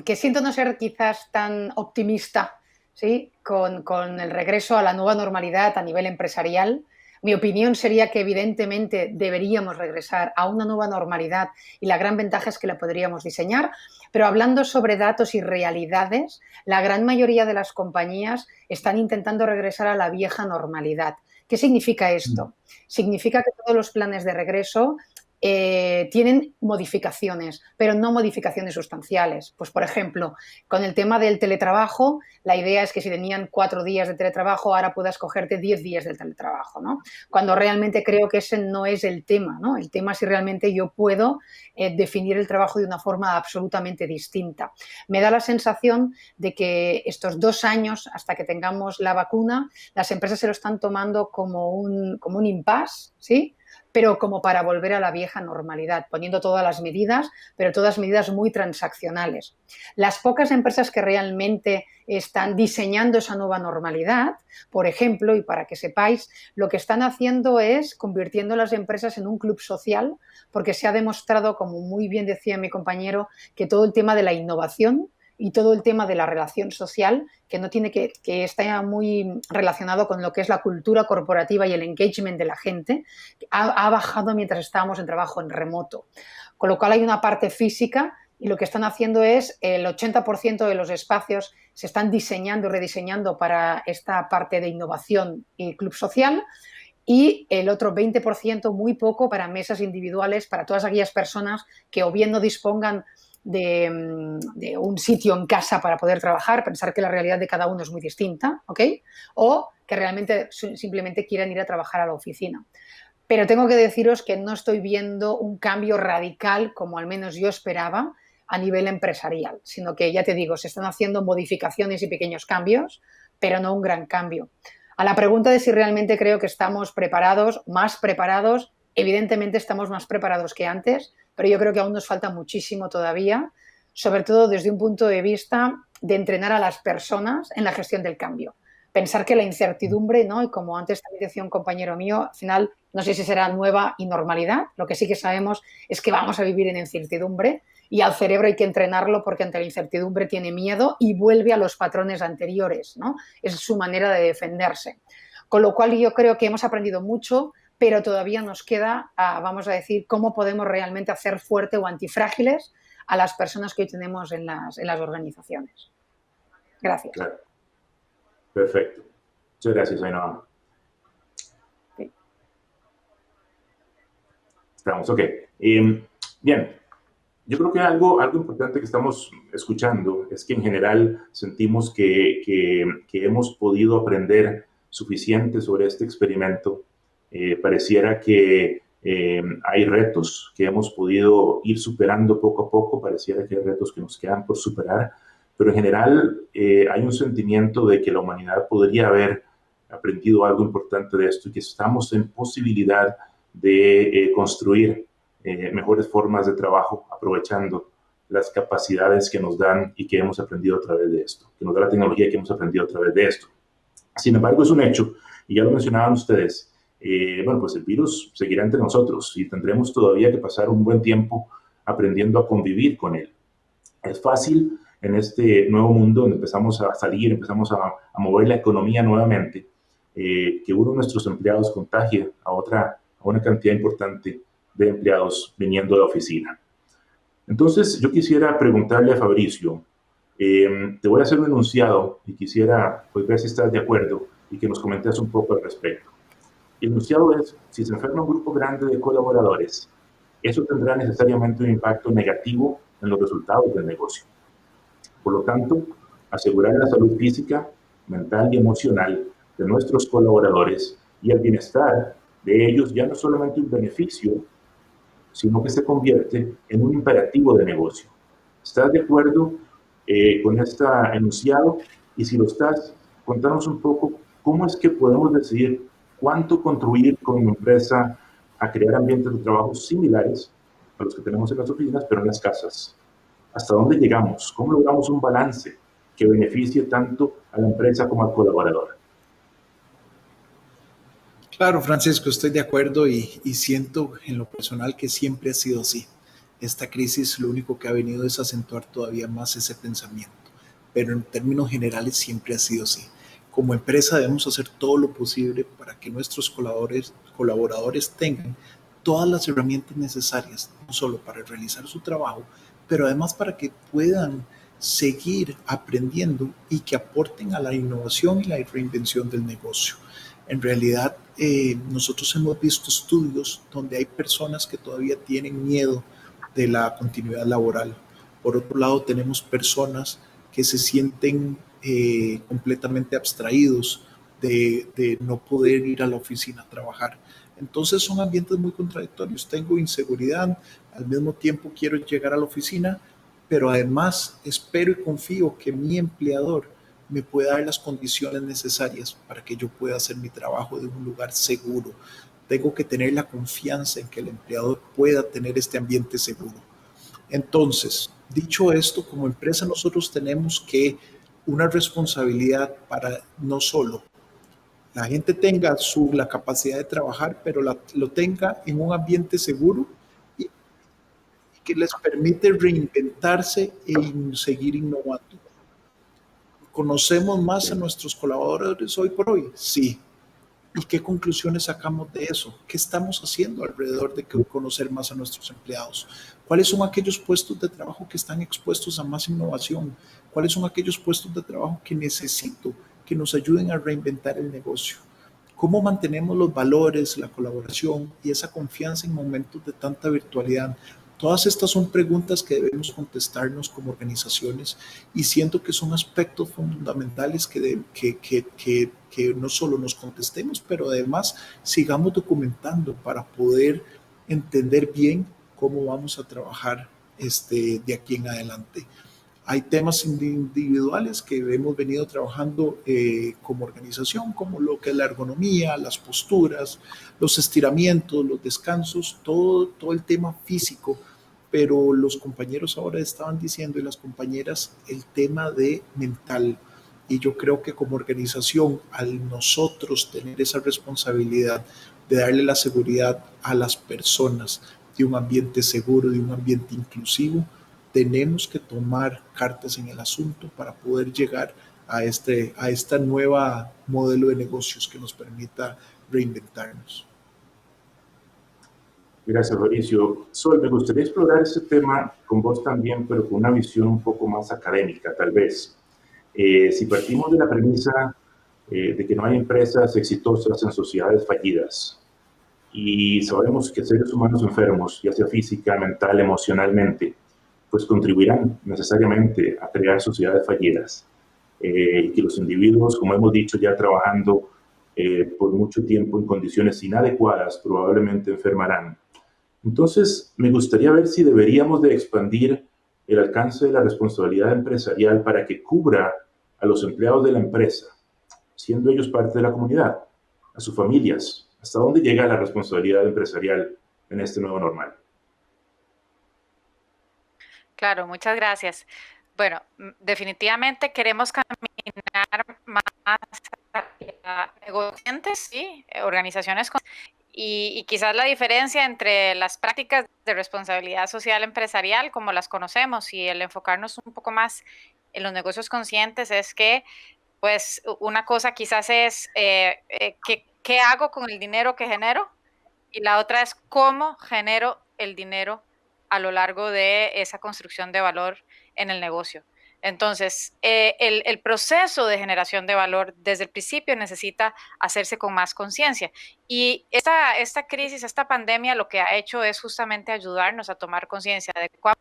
Que siento no ser quizás tan optimista, ¿sí? Con el regreso a la nueva normalidad a nivel empresarial. Mi opinión sería que evidentemente deberíamos regresar a una nueva normalidad y la gran ventaja es que la podríamos diseñar, pero hablando sobre datos y realidades, la gran mayoría de las compañías están intentando regresar a la vieja normalidad. ¿Qué significa esto? Significa que todos los planes de regreso tienen modificaciones, pero no modificaciones sustanciales. Pues, por ejemplo, con el tema del teletrabajo, la idea es que si tenían 4 días de teletrabajo, ahora puedas cogerte 10 días de teletrabajo, ¿no? Cuando realmente creo que ese no es el tema, ¿no? El tema es si realmente yo puedo definir el trabajo de una forma absolutamente distinta. Me da la sensación de que estos 2 años, hasta que tengamos la vacuna, las empresas se lo están tomando como un impasse, ¿sí? Pero como para volver a la vieja normalidad, poniendo todas las medidas, pero todas medidas muy transaccionales. Las pocas empresas que realmente están diseñando esa nueva normalidad, por ejemplo, y para que sepáis, lo que están haciendo es convirtiendo las empresas en un club social, porque se ha demostrado, como muy bien decía mi compañero, que todo el tema de la innovación y todo el tema de la relación social, que no tiene que está muy relacionado con lo que es la cultura corporativa y el engagement de la gente, ha bajado mientras estábamos en trabajo en remoto. Con lo cual hay una parte física y lo que están haciendo es el 80% de los espacios se están diseñando y rediseñando para esta parte de innovación y club social, y el otro 20%, muy poco, para mesas individuales, para todas aquellas personas que o bien no dispongan de un sitio en casa para poder trabajar, pensar que la realidad de cada uno es muy distinta, ¿ok? O que realmente simplemente quieran ir a trabajar a la oficina. Pero tengo que deciros que no estoy viendo un cambio radical, como al menos yo esperaba, a nivel empresarial, sino que, ya te digo, se están haciendo modificaciones y pequeños cambios, pero no un gran cambio. A la pregunta de si realmente creo que estamos preparados, más preparados, evidentemente estamos más preparados que antes, pero yo creo que aún nos falta muchísimo todavía, sobre todo desde un punto de vista de entrenar a las personas en la gestión del cambio. Pensar que la incertidumbre, ¿no? Y como antes también decía un compañero mío, al final no sé si será nueva y normalidad, lo que sí que sabemos es que vamos a vivir en incertidumbre y al cerebro hay que entrenarlo porque ante la incertidumbre tiene miedo y vuelve a los patrones anteriores, ¿no? Es su manera de defenderse. Con lo cual yo creo que hemos aprendido mucho, pero todavía nos queda, vamos a decir, cómo podemos realmente hacer fuerte o antifrágiles a las personas que hoy tenemos en las organizaciones. Gracias. Claro. Perfecto. Muchas gracias, Ainhoa. Sí. Estamos, ok. Bien, yo creo que algo importante que estamos escuchando es que en general sentimos que hemos podido aprender suficiente sobre este experimento. Pareciera que hay retos que hemos podido ir superando poco a poco, pareciera que hay retos que nos quedan por superar, pero en general hay un sentimiento de que la humanidad podría haber aprendido algo importante de esto y que estamos en posibilidad de construir mejores formas de trabajo aprovechando las capacidades que nos dan y que hemos aprendido a través de esto, que nos da la tecnología que hemos aprendido a través de esto. Sin embargo, es un hecho, y ya lo mencionaban ustedes, bueno, pues el virus seguirá entre nosotros y tendremos todavía que pasar un buen tiempo aprendiendo a convivir con él. Es fácil en este nuevo mundo donde empezamos a salir, empezamos a mover la economía nuevamente, que uno de nuestros empleados contagie a una cantidad importante de empleados viniendo de la oficina. Entonces, yo quisiera preguntarle a Fabricio, te voy a hacer un enunciado y quisiera pues, ver si estás de acuerdo y que nos comentes un poco al respecto. El enunciado es, si se enferma un grupo grande de colaboradores, eso tendrá necesariamente un impacto negativo en los resultados del negocio. Por lo tanto, asegurar la salud física, mental y emocional de nuestros colaboradores y el bienestar de ellos ya no es solamente un beneficio, sino que se convierte en un imperativo de negocio. ¿Estás de acuerdo con este enunciado? Y si lo estás, contanos un poco cómo es que podemos decidir cuánto contribuir con una empresa a crear ambientes de trabajo similares a los que tenemos en las oficinas, pero en las casas. ¿Hasta dónde llegamos? ¿Cómo logramos un balance que beneficie tanto a la empresa como al colaborador? Claro, Francisco, estoy de acuerdo y siento en lo personal que siempre ha sido así. Esta crisis lo único que ha venido es acentuar todavía más ese pensamiento, pero en términos generales siempre ha sido así. Como empresa debemos hacer todo lo posible para que nuestros colaboradores tengan todas las herramientas necesarias, no solo para realizar su trabajo, pero además para que puedan seguir aprendiendo y que aporten a la innovación y la reinvención del negocio. En realidad, nosotros hemos visto estudios donde hay personas que todavía tienen miedo de la continuidad laboral. Por otro lado, tenemos personas que se sienten completamente abstraídos de no poder ir a la oficina a trabajar. Entonces son ambientes muy contradictorios. Tengo inseguridad, al mismo tiempo quiero llegar a la oficina, pero además espero y confío que mi empleador me pueda dar las condiciones necesarias para que yo pueda hacer mi trabajo de un lugar seguro. Tengo que tener la confianza en que el empleador pueda tener este ambiente seguro. Entonces, dicho esto, como empresa nosotros tenemos que una responsabilidad para no solo la gente tenga la capacidad de trabajar, pero lo tenga en un ambiente seguro y que les permite reinventarse e seguir innovando. ¿Conocemos más a nuestros colaboradores hoy por hoy? Sí. ¿Y qué conclusiones sacamos de eso? ¿Qué estamos haciendo alrededor de conocer más a nuestros empleados? ¿Cuáles son aquellos puestos de trabajo que están expuestos a más innovación? ¿Cuáles son aquellos puestos de trabajo que necesito que nos ayuden a reinventar el negocio? ¿Cómo mantenemos los valores, la colaboración y esa confianza en momentos de tanta virtualidad? Todas estas son preguntas que debemos contestarnos como organizaciones y siento que son aspectos fundamentales que no solo nos contestemos, pero además sigamos documentando para poder entender bien cómo vamos a trabajar de aquí en adelante. Hay temas individuales que hemos venido trabajando como organización, como lo que es la ergonomía, las posturas, los estiramientos, los descansos, todo el tema físico, pero los compañeros ahora estaban diciendo y las compañeras el tema de mental. Y yo creo que como organización, al nosotros tener esa responsabilidad de darle la seguridad a las personas de un ambiente seguro, de un ambiente inclusivo, tenemos que tomar cartas en el asunto para poder llegar a esta nueva modelo de negocios que nos permita reinventarnos. Gracias, Mauricio. Sol, me gustaría explorar este tema con vos también, pero con una visión un poco más académica, tal vez. Si partimos de la premisa de que no hay empresas exitosas en sociedades fallidas, y sabemos que seres humanos enfermos, ya sea física, mental, emocionalmente, pues contribuirán necesariamente a crear sociedades fallidas. Y que los individuos, como hemos dicho, ya trabajando por mucho tiempo en condiciones inadecuadas, probablemente enfermarán. Entonces, me gustaría ver si deberíamos de expandir el alcance de la responsabilidad empresarial para que cubra a los empleados de la empresa, siendo ellos parte de la comunidad, a sus familias. ¿Hasta dónde llega la responsabilidad empresarial en este nuevo normal? Claro, muchas gracias. Bueno, definitivamente queremos caminar más hacia negociantes, sí, organizaciones y quizás la diferencia entre las prácticas de responsabilidad social empresarial como las conocemos y el enfocarnos un poco más en los negocios conscientes es que pues una cosa quizás es ¿qué hago con el dinero que genero? Y la otra es cómo genero el dinero a lo largo de esa construcción de valor en el negocio. Entonces, el proceso de generación de valor desde el principio necesita hacerse con más conciencia. Y esta crisis, esta pandemia, lo que ha hecho es justamente ayudarnos a tomar conciencia de cuán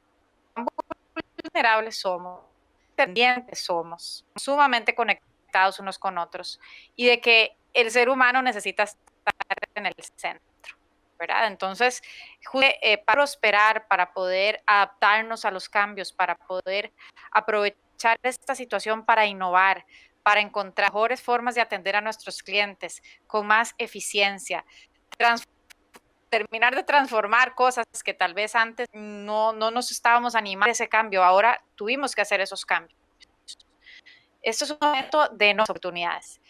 vulnerables somos, dependientes somos, sumamente conectados unos con otros, y de que el ser humano necesita estar en el centro. ¿Verdad? Entonces, para prosperar, para poder adaptarnos a los cambios, para poder aprovechar esta situación para innovar, para encontrar mejores formas de atender a nuestros clientes con más eficiencia, terminar de transformar cosas que tal vez antes no nos estábamos animando a ese cambio, ahora tuvimos que hacer esos cambios. Esto es un momento de nuevas oportunidades.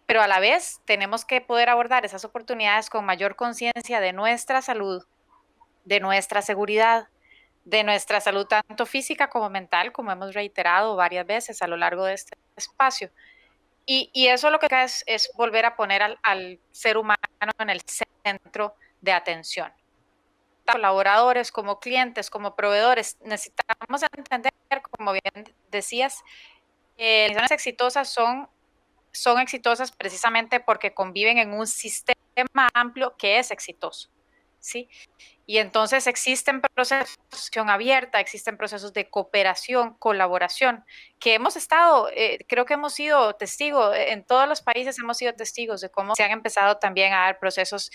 pero a la vez tenemos que poder abordar esas oportunidades con mayor conciencia de nuestra salud, de nuestra seguridad, de nuestra salud tanto física como mental, como hemos reiterado varias veces a lo largo de este espacio. Y eso lo que es volver a poner al ser humano en el centro de atención. Colaboradores, como clientes, como proveedores, necesitamos entender, como bien decías, las organizaciones exitosas son exitosas precisamente porque conviven en un sistema amplio que es exitoso, ¿sí? Y entonces existen procesos de acción abierta, existen procesos de cooperación, colaboración, que hemos estado, creo que hemos sido testigos, en todos los países hemos sido testigos de cómo se han empezado también a dar procesos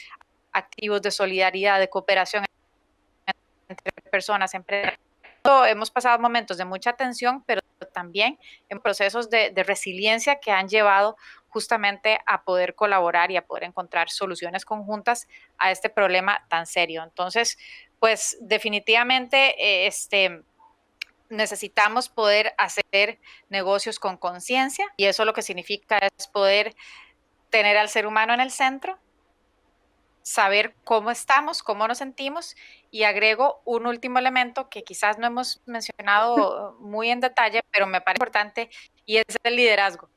activos de solidaridad, de cooperación entre personas, empresas. Hemos pasado momentos de mucha tensión, pero también en procesos de resiliencia que han llevado justamente a poder colaborar y a poder encontrar soluciones conjuntas a este problema tan serio. Entonces, pues definitivamente necesitamos poder hacer negocios con conciencia y eso lo que significa es poder tener al ser humano en el centro, saber cómo estamos, cómo nos sentimos, y agrego un último elemento que quizás no hemos mencionado muy en detalle, pero me parece importante, y es el liderazgo.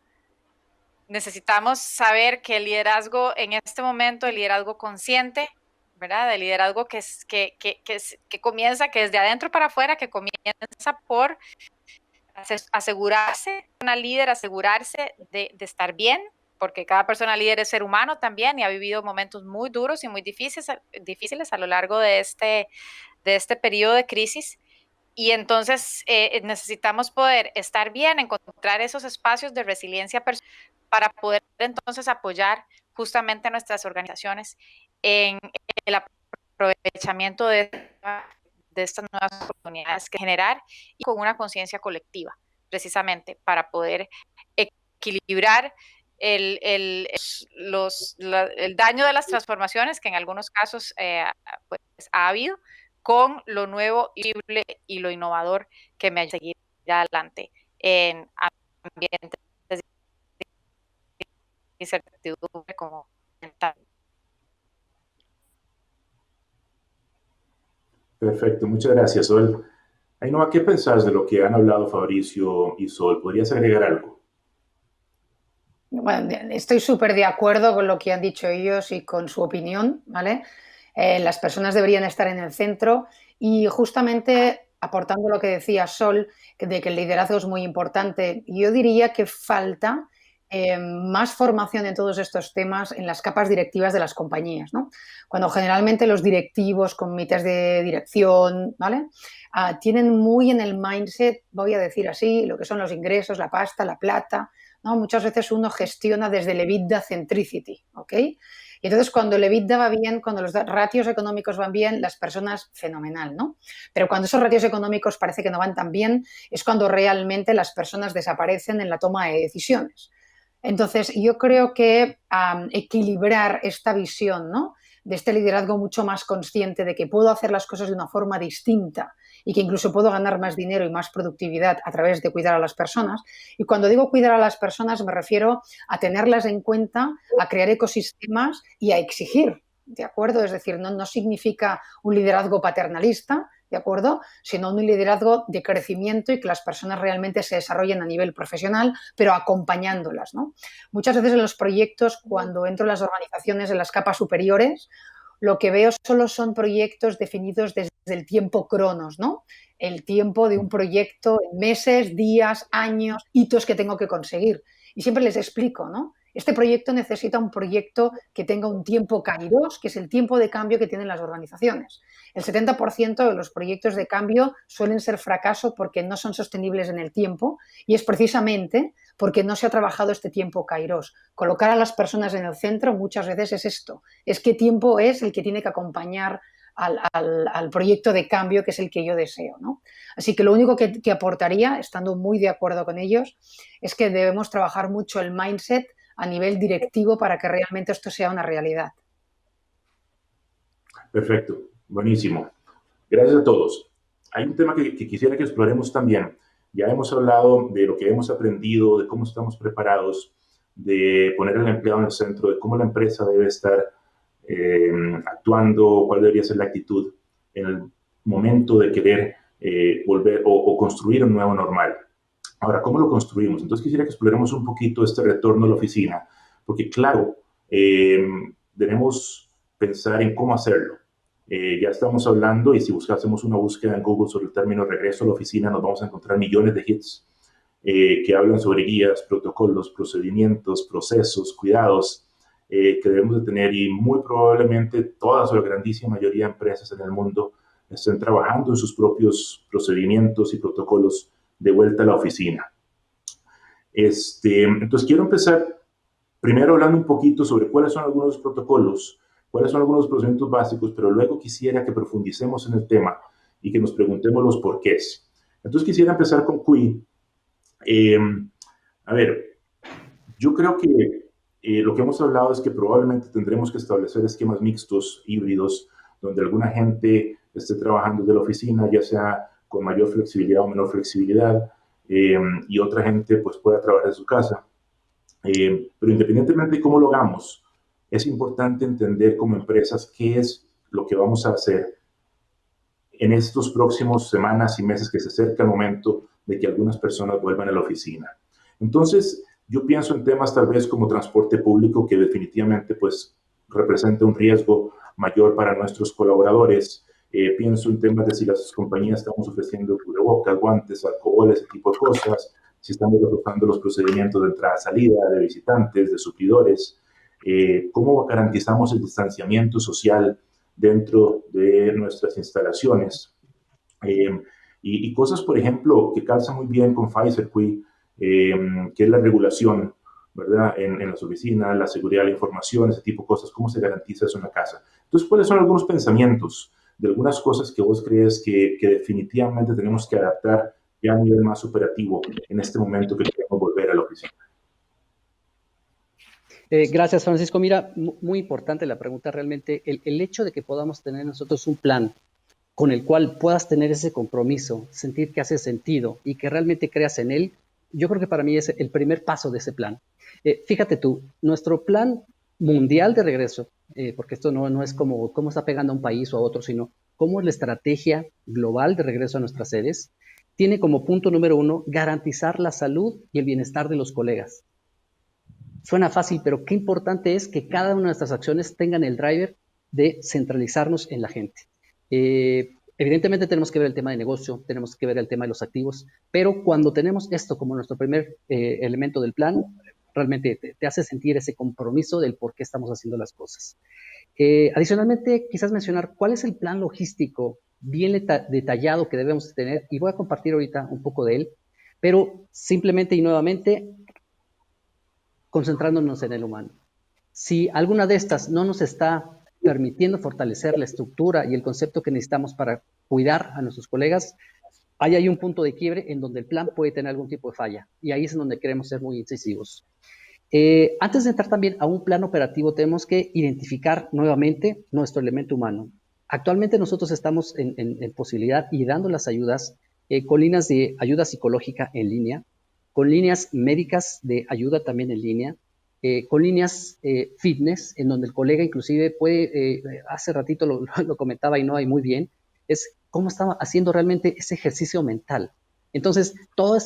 Necesitamos saber que el liderazgo en este momento, el liderazgo consciente, ¿verdad? El liderazgo que comienza, que es de adentro para afuera, que comienza por asegurarse, una líder asegurarse de estar bien, porque cada persona líder es ser humano también y ha vivido momentos muy duros y muy difíciles a lo largo de este periodo de crisis. Y entonces necesitamos poder estar bien, encontrar esos espacios de resiliencia personal para poder entonces apoyar justamente a nuestras organizaciones en el aprovechamiento de estas nuevas oportunidades que generar y con una conciencia colectiva, precisamente para poder equilibrar el daño de las transformaciones que en algunos casos pues, ha habido con lo nuevo y lo innovador que me ayuda a seguir adelante en ambientes de incertidumbre como mental. Perfecto, muchas gracias, Sol. Ainhoa, ¿qué pensás de lo que han hablado Fabricio y Sol? ¿Podrías agregar algo? Bueno, estoy súper de acuerdo con lo que han dicho ellos y con su opinión, ¿vale? Las personas deberían estar en el centro y justamente aportando lo que decía Sol, de que el liderazgo es muy importante, yo diría que falta más formación en todos estos temas en las capas directivas de las compañías, ¿no? Cuando generalmente los directivos, comités de dirección, ¿vale? Tienen muy en el mindset, voy a decir así, lo que son los ingresos, la pasta, la plata, ¿no? Muchas veces uno gestiona desde el EBITDA centricity, ¿ok? Y entonces cuando el EBITDA va bien, cuando los ratios económicos van bien, las personas, fenomenal, ¿no? Pero cuando esos ratios económicos parece que no van tan bien, es cuando realmente las personas desaparecen en la toma de decisiones. Entonces, yo creo que equilibrar esta visión, ¿no?, de este liderazgo mucho más consciente de que puedo hacer las cosas de una forma distinta y que incluso puedo ganar más dinero y más productividad a través de cuidar a las personas. Y cuando digo cuidar a las personas me refiero a tenerlas en cuenta, a crear ecosistemas y a exigir, ¿de acuerdo? Es decir, no significa un liderazgo paternalista, ¿de acuerdo?, sino un liderazgo de crecimiento y que las personas realmente se desarrollen a nivel profesional, pero acompañándolas, ¿no? Muchas veces en los proyectos, cuando entro en las organizaciones en las capas superiores, lo que veo solo son proyectos definidos desde el tiempo cronos, ¿no? El tiempo de un proyecto en meses, días, años, hitos que tengo que conseguir. Y siempre les explico, ¿no? Este proyecto necesita un proyecto que tenga un tiempo kairos, que es el tiempo de cambio que tienen las organizaciones. El 70% de los proyectos de cambio suelen ser fracaso porque no son sostenibles en el tiempo y es precisamente porque no se ha trabajado este tiempo kairos. Colocar a las personas en el centro muchas veces es esto, es qué tiempo es el que tiene que acompañar al proyecto de cambio que es el que yo deseo, ¿no? Así que lo único que aportaría, estando muy de acuerdo con ellos, es que debemos trabajar mucho el mindset a nivel directivo para que realmente esto sea una realidad. Perfecto, buenísimo. Gracias a todos. Hay un tema que quisiera que exploremos también. Ya hemos hablado de lo que hemos aprendido, de cómo estamos preparados, de poner al empleado en el centro, de cómo la empresa debe estar actuando, cuál debería ser la actitud en el momento de querer volver o construir un nuevo normal. Ahora, ¿cómo lo construimos? Entonces quisiera que exploremos un poquito este retorno a la oficina, porque claro, debemos pensar en cómo hacerlo. Ya estamos hablando, y si hacemos una búsqueda en Google sobre el término regreso a la oficina, nos vamos a encontrar millones de hits que hablan sobre guías, protocolos, procedimientos, procesos, cuidados que debemos de tener, y muy probablemente todas o la grandísima mayoría de empresas en el mundo estén trabajando en sus propios procedimientos y protocolos de vuelta a la oficina. Entonces quiero empezar primero hablando un poquito sobre cuáles son algunos protocolos, cuáles son algunos procedimientos básicos, pero luego quisiera que profundicemos en el tema y que nos preguntemos los porqués. Entonces quisiera empezar con Cui. A ver, yo creo que lo que hemos hablado es que probablemente tendremos que establecer esquemas mixtos, híbridos, donde alguna gente esté trabajando desde la oficina, ya sea con mayor flexibilidad o menor flexibilidad, y otra gente pues pueda trabajar en su casa. Pero independientemente de cómo lo hagamos, es importante entender como empresas qué es lo que vamos a hacer en estos próximos semanas y meses que se acerca el momento de que algunas personas vuelvan a la oficina. Entonces, yo pienso en temas tal vez como transporte público, que definitivamente pues representa un riesgo mayor para nuestros colaboradores. Pienso en temas de si las compañías estamos ofreciendo cubrebocas, guantes, alcohol, ese tipo de cosas, si estamos reforzando los procedimientos de entrada-salida, de visitantes, de suplidores, cómo garantizamos el distanciamiento social dentro de nuestras instalaciones. Y cosas, por ejemplo, que calzan muy bien con Pfizer, que es la regulación, ¿verdad? En las oficinas, la seguridad de la información, ese tipo de cosas, cómo se garantiza eso en la casa. Entonces, ¿cuáles son algunos pensamientos de algunas cosas que vos crees que definitivamente tenemos que adaptar ya a nivel más operativo en este momento que queremos volver a la oficina? Gracias, Francisco. Mira, muy importante la pregunta realmente. El hecho de que podamos tener nosotros un plan con el cual puedas tener ese compromiso, sentir que hace sentido y que realmente creas en él, yo creo que para mí es el primer paso de ese plan. Fíjate tú, nuestro plan mundial de regreso, porque esto no es como cómo está pegando a un país o a otro, sino cómo es la estrategia global de regreso a nuestras sedes, tiene como punto número 1 garantizar la salud y el bienestar de los colegas. Suena fácil, pero qué importante es que cada una de nuestras acciones tengan el driver de centralizarnos en la gente. Evidentemente tenemos que ver el tema de negocio, tenemos que ver el tema de los activos, pero cuando tenemos esto como nuestro primer elemento del plan, realmente te hace sentir ese compromiso del por qué estamos haciendo las cosas. Adicionalmente, quizás mencionar cuál es el plan logístico bien detallado que debemos tener, y voy a compartir ahorita un poco de él, pero simplemente y nuevamente concentrándonos en el humano. Si alguna de estas no nos está permitiendo fortalecer la estructura y el concepto que necesitamos para cuidar a nuestros colegas, ahí hay un punto de quiebre en donde el plan puede tener algún tipo de falla, y ahí es en donde queremos ser muy incisivos. Antes de entrar también a un plan operativo, tenemos que identificar nuevamente nuestro elemento humano. Actualmente nosotros estamos en posibilidad y dando las ayudas con líneas de ayuda psicológica en línea, con líneas médicas de ayuda también en línea, con líneas fitness, en donde el colega inclusive puede, hace ratito lo comentaba y no hay muy bien, es cómo estaba haciendo realmente ese ejercicio mental. Entonces, todo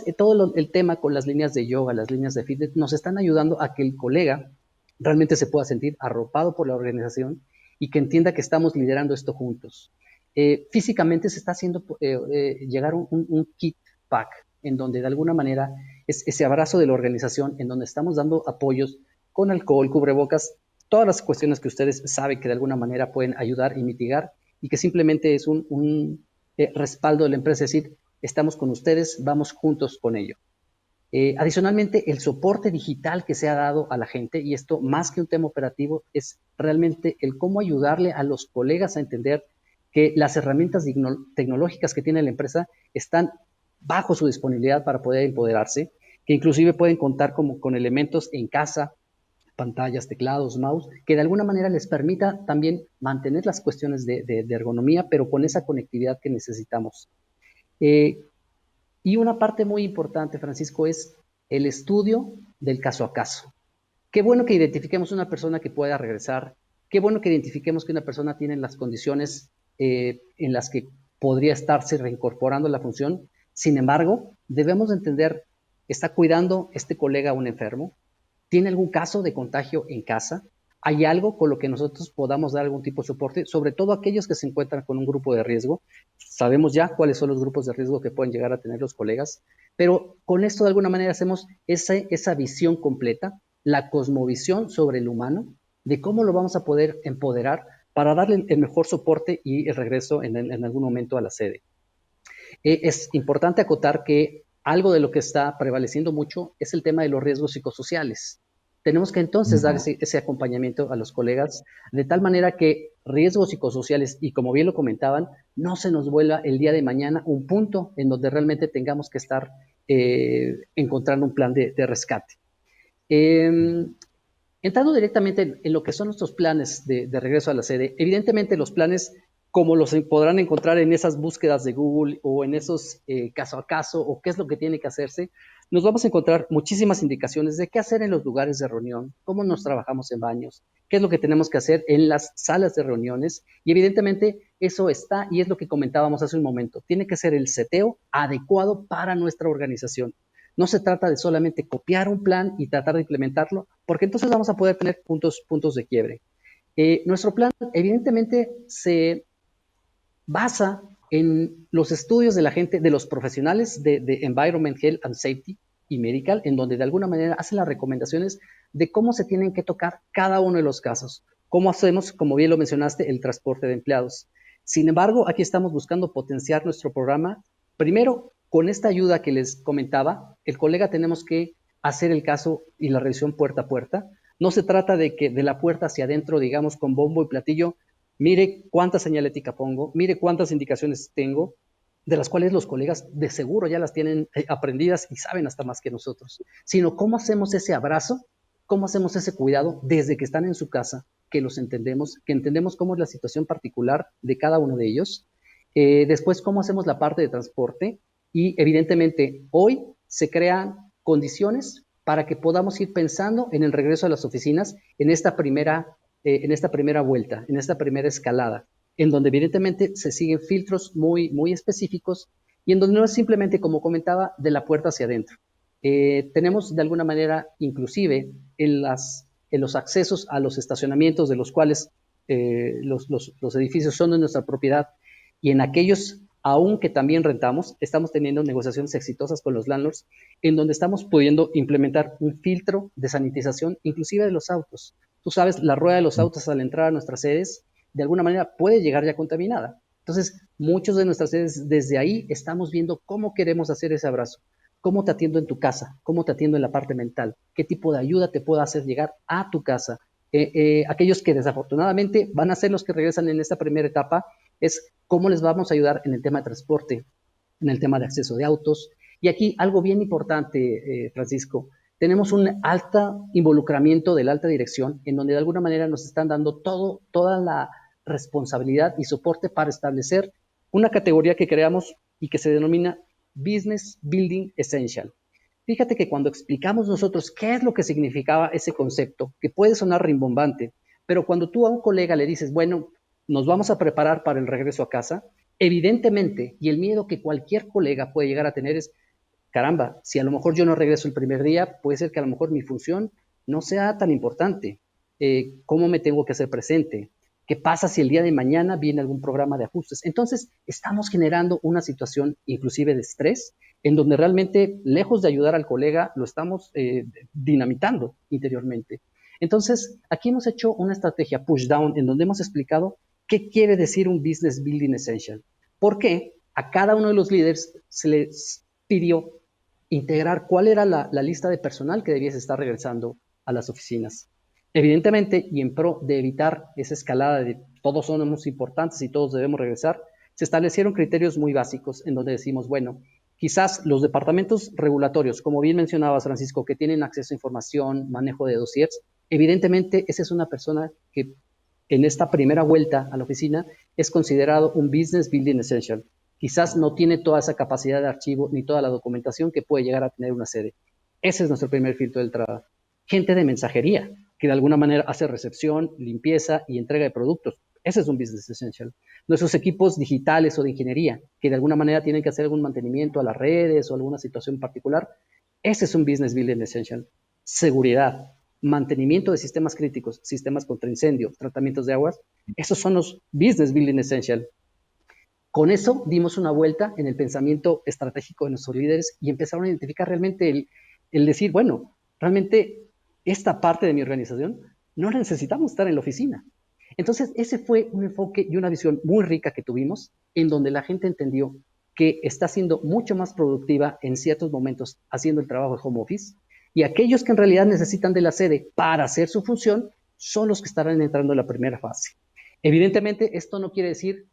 el tema con las líneas de yoga, las líneas de fitness, nos están ayudando a que el colega realmente se pueda sentir arropado por la organización y que entienda que estamos liderando esto juntos. Físicamente se está haciendo llegar un kit pack en donde de alguna manera es ese abrazo de la organización, en donde estamos dando apoyos con alcohol, cubrebocas, todas las cuestiones que ustedes saben que de alguna manera pueden ayudar y mitigar, y que simplemente es un respaldo de la empresa, es decir, estamos con ustedes, vamos juntos con ello. Adicionalmente, el soporte digital que se ha dado a la gente, y esto más que un tema operativo, es realmente el cómo ayudarle a los colegas a entender que las herramientas tecnológicas que tiene la empresa están bajo su disponibilidad para poder empoderarse, que inclusive pueden contar con elementos en casa, pantallas, teclados, mouse, que de alguna manera les permita también mantener las cuestiones de ergonomía, pero con esa conectividad que necesitamos. Y una parte muy importante, Francisco, es el estudio del caso a caso. Qué bueno que identifiquemos una persona que pueda regresar, qué bueno que identifiquemos que una persona tiene las condiciones en las que podría estarse reincorporando a la función. Sin embargo, debemos entender, ¿está cuidando este colega a un enfermo? ¿Tiene algún caso de contagio en casa? ¿Hay algo con lo que nosotros podamos dar algún tipo de soporte? Sobre todo aquellos que se encuentran con un grupo de riesgo. Sabemos ya cuáles son los grupos de riesgo que pueden llegar a tener los colegas, pero con esto de alguna manera hacemos esa visión completa, la cosmovisión sobre el humano, de cómo lo vamos a poder empoderar para darle el mejor soporte y el regreso en algún momento a la sede. Es importante acotar que algo de lo que está prevaleciendo mucho es el tema de los riesgos psicosociales. Tenemos que entonces dar ese acompañamiento a los colegas de tal manera que riesgos psicosociales, y como bien lo comentaban, no se nos vuelva el día de mañana un punto en donde realmente tengamos que estar encontrando un plan de rescate. Entrando directamente en lo que son nuestros planes de regreso a la sede, evidentemente los planes, como los podrán encontrar en esas búsquedas de Google o en esos caso a caso o qué es lo que tiene que hacerse, nos vamos a encontrar muchísimas indicaciones de qué hacer en los lugares de reunión, cómo nos trabajamos en baños, qué es lo que tenemos que hacer en las salas de reuniones, y evidentemente eso está, y es lo que comentábamos hace un momento, tiene que ser el seteo adecuado para nuestra organización. No se trata de solamente copiar un plan y tratar de implementarlo, porque entonces vamos a poder tener puntos de quiebre. Nuestro plan evidentemente se basa en los estudios de la gente, de los profesionales de Environment, Health and Safety y Medical, en donde de alguna manera hacen las recomendaciones de cómo se tienen que tocar cada uno de los casos. ¿Cómo hacemos, como bien lo mencionaste, el transporte de empleados? Sin embargo, aquí estamos buscando potenciar nuestro programa. Primero, con esta ayuda que les comentaba, el colega tenemos que hacer el caso y la revisión puerta a puerta. No se trata de que de la puerta hacia adentro, digamos, con bombo y platillo, mire cuánta señalética pongo, mire cuántas indicaciones tengo, de las cuales los colegas de seguro ya las tienen aprendidas y saben hasta más que nosotros, sino cómo hacemos ese abrazo, cómo hacemos ese cuidado desde que están en su casa, que los entendemos, que entendemos cómo es la situación particular de cada uno de ellos, después cómo hacemos la parte de transporte, y evidentemente hoy se crean condiciones para que podamos ir pensando en el regreso a las oficinas en esta primera vuelta, en esta primera escalada, en donde evidentemente se siguen filtros muy específicos y en donde no es simplemente, como comentaba, de la puerta hacia adentro. Tenemos de alguna manera, inclusive, en los accesos a los estacionamientos de los cuales los edificios son de nuestra propiedad, y en aquellos, aunque también rentamos, estamos teniendo negociaciones exitosas con los landlords, en donde estamos pudiendo implementar un filtro de sanitización, inclusive de los autos. Tú sabes, la rueda de los autos al entrar a nuestras sedes, de alguna manera puede llegar ya contaminada. Entonces, muchos de nuestras sedes, desde ahí estamos viendo cómo queremos hacer ese abrazo. ¿Cómo te atiendo en tu casa? ¿Cómo te atiendo en la parte mental? ¿Qué tipo de ayuda te puedo hacer llegar a tu casa? Aquellos que desafortunadamente van a ser los que regresan en esta primera etapa, es cómo les vamos a ayudar en el tema de transporte, en el tema de acceso de autos. Y aquí algo bien importante, Francisco, tenemos un alto involucramiento de la alta dirección, en donde de alguna manera nos están dando toda la responsabilidad y soporte para establecer una categoría que creamos y que se denomina Business Building Essential. Fíjate que cuando explicamos nosotros qué es lo que significaba ese concepto, que puede sonar rimbombante, pero cuando tú a un colega le dices, bueno, nos vamos a preparar para el regreso a casa, evidentemente, y el miedo que cualquier colega puede llegar a tener es, caramba, si a lo mejor yo no regreso el primer día, puede ser que a lo mejor mi función no sea tan importante. ¿Cómo me tengo que hacer presente? ¿Qué pasa si el día de mañana viene algún programa de ajustes? Entonces, estamos generando una situación inclusive de estrés, en donde realmente, lejos de ayudar al colega, lo estamos dinamitando interiormente. Entonces, aquí hemos hecho una estrategia push-down, en donde hemos explicado qué quiere decir un Business Building Essential. ¿Por qué? A cada uno de los líderes se les pidió integrar cuál era la lista de personal que debía estar regresando a las oficinas. Evidentemente, y en pro de evitar esa escalada de todos somos importantes y todos debemos regresar, se establecieron criterios muy básicos en donde decimos, bueno, quizás los departamentos regulatorios, como bien mencionabas, Francisco, que tienen acceso a información, manejo de dossiers, evidentemente esa es una persona que en esta primera vuelta a la oficina es considerado un Business Building Essential. Quizás no tiene toda esa capacidad de archivo ni toda la documentación que puede llegar a tener una sede. Ese es nuestro primer filtro de entrada. gente de mensajería, que de alguna manera hace recepción, limpieza y entrega de productos. Ese es un business essential. Nuestros equipos digitales o de ingeniería, que de alguna manera tienen que hacer algún mantenimiento a las redes o alguna situación particular, ese es un business building essential. Seguridad, mantenimiento de sistemas críticos, sistemas contra incendio, tratamientos de aguas, esos son los business building essential. Con eso dimos una vuelta en el pensamiento estratégico de nuestros líderes y empezaron a identificar realmente el decir, bueno, realmente esta parte de mi organización no necesitamos estar en la oficina. Entonces, ese fue un enfoque y una visión muy rica que tuvimos, en donde la gente entendió que está siendo mucho más productiva en ciertos momentos haciendo el trabajo de home office, y aquellos que en realidad necesitan de la sede para hacer su función son los que estarán entrando en la primera fase. Evidentemente, esto no quiere decir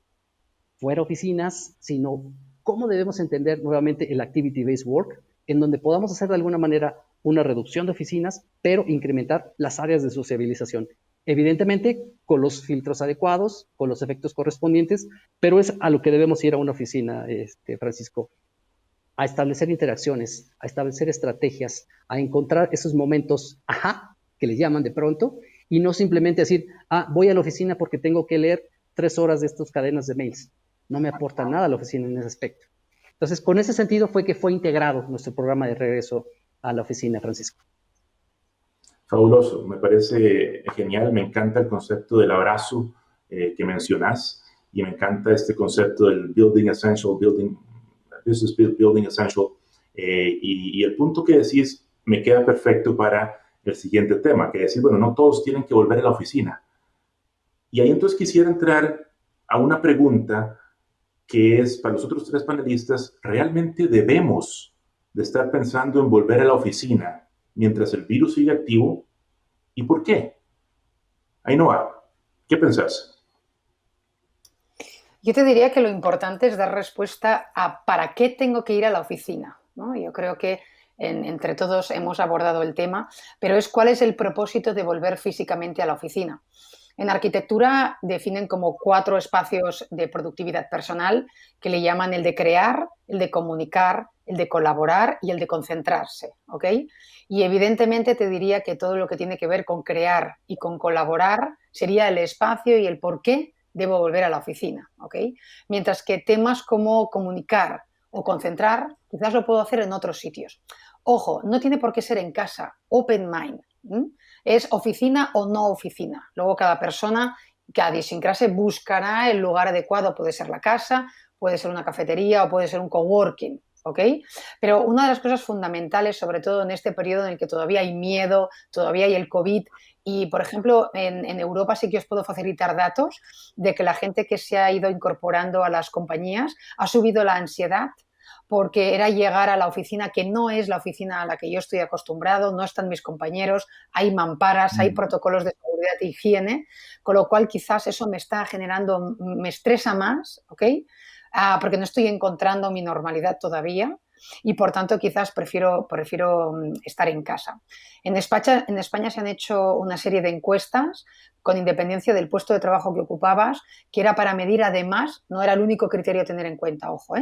fuera oficinas, sino cómo debemos entender nuevamente el activity-based work, en donde podamos hacer de alguna manera una reducción de oficinas, pero incrementar las áreas de sociabilización. Evidentemente, con los filtros adecuados, con los efectos correspondientes, pero es a lo que debemos ir a una oficina, Francisco, a establecer interacciones, a establecer estrategias, a encontrar esos momentos, que le llaman de pronto, y no simplemente decir, voy a la oficina porque tengo que leer 3 horas de estas cadenas de mails. No me aporta nada a la oficina en ese aspecto. Entonces, con ese sentido fue que fue integrado nuestro programa de regreso a la oficina, Francisco. Fabuloso, me parece genial, me encanta el concepto del abrazo que mencionas y me encanta este concepto del building essential, business building essential y el punto que decís me queda perfecto para el siguiente tema, que decir, bueno, no todos tienen que volver a la oficina. Y ahí entonces quisiera entrar a una pregunta que es para los otros 3 panelistas, ¿realmente debemos de estar pensando en volver a la oficina mientras el virus sigue activo? ¿Y por qué? Ainhoa, ¿qué pensás? Yo te diría que lo importante es dar respuesta a ¿para qué tengo que ir a la oficina? ¿No? Yo creo que entre todos hemos abordado el tema, pero es cuál es el propósito de volver físicamente a la oficina. En arquitectura definen como 4 espacios de productividad personal que le llaman el de crear, el de comunicar, el de colaborar y el de concentrarse, ¿ok? Y evidentemente te diría que todo lo que tiene que ver con crear y con colaborar sería el espacio y el por qué debo volver a la oficina, ¿ok? Mientras que temas como comunicar o concentrar quizás lo puedo hacer en otros sitios. Ojo, no tiene por qué ser en casa, open mind. ¿Es oficina o no oficina? Luego cada persona, cada idiosincrasia buscará el lugar adecuado. Puede ser la casa, puede ser una cafetería o puede ser un coworking, ¿ok? Pero una de las cosas fundamentales, sobre todo en este periodo en el que todavía hay miedo, todavía hay el COVID y, por ejemplo, en Europa sí que os puedo facilitar datos de que la gente que se ha ido incorporando a las compañías ha subido la ansiedad porque era llegar a la oficina que no es la oficina a la que yo estoy acostumbrado, no están mis compañeros, hay mamparas, hay protocolos de seguridad e higiene, con lo cual quizás eso me está generando, me estresa más, ¿ok? Porque no estoy encontrando mi normalidad todavía y por tanto quizás prefiero estar en casa. En España se han hecho una serie de encuestas con independencia del puesto de trabajo que ocupabas, que era para medir además, no era el único criterio a tener en cuenta, ojo,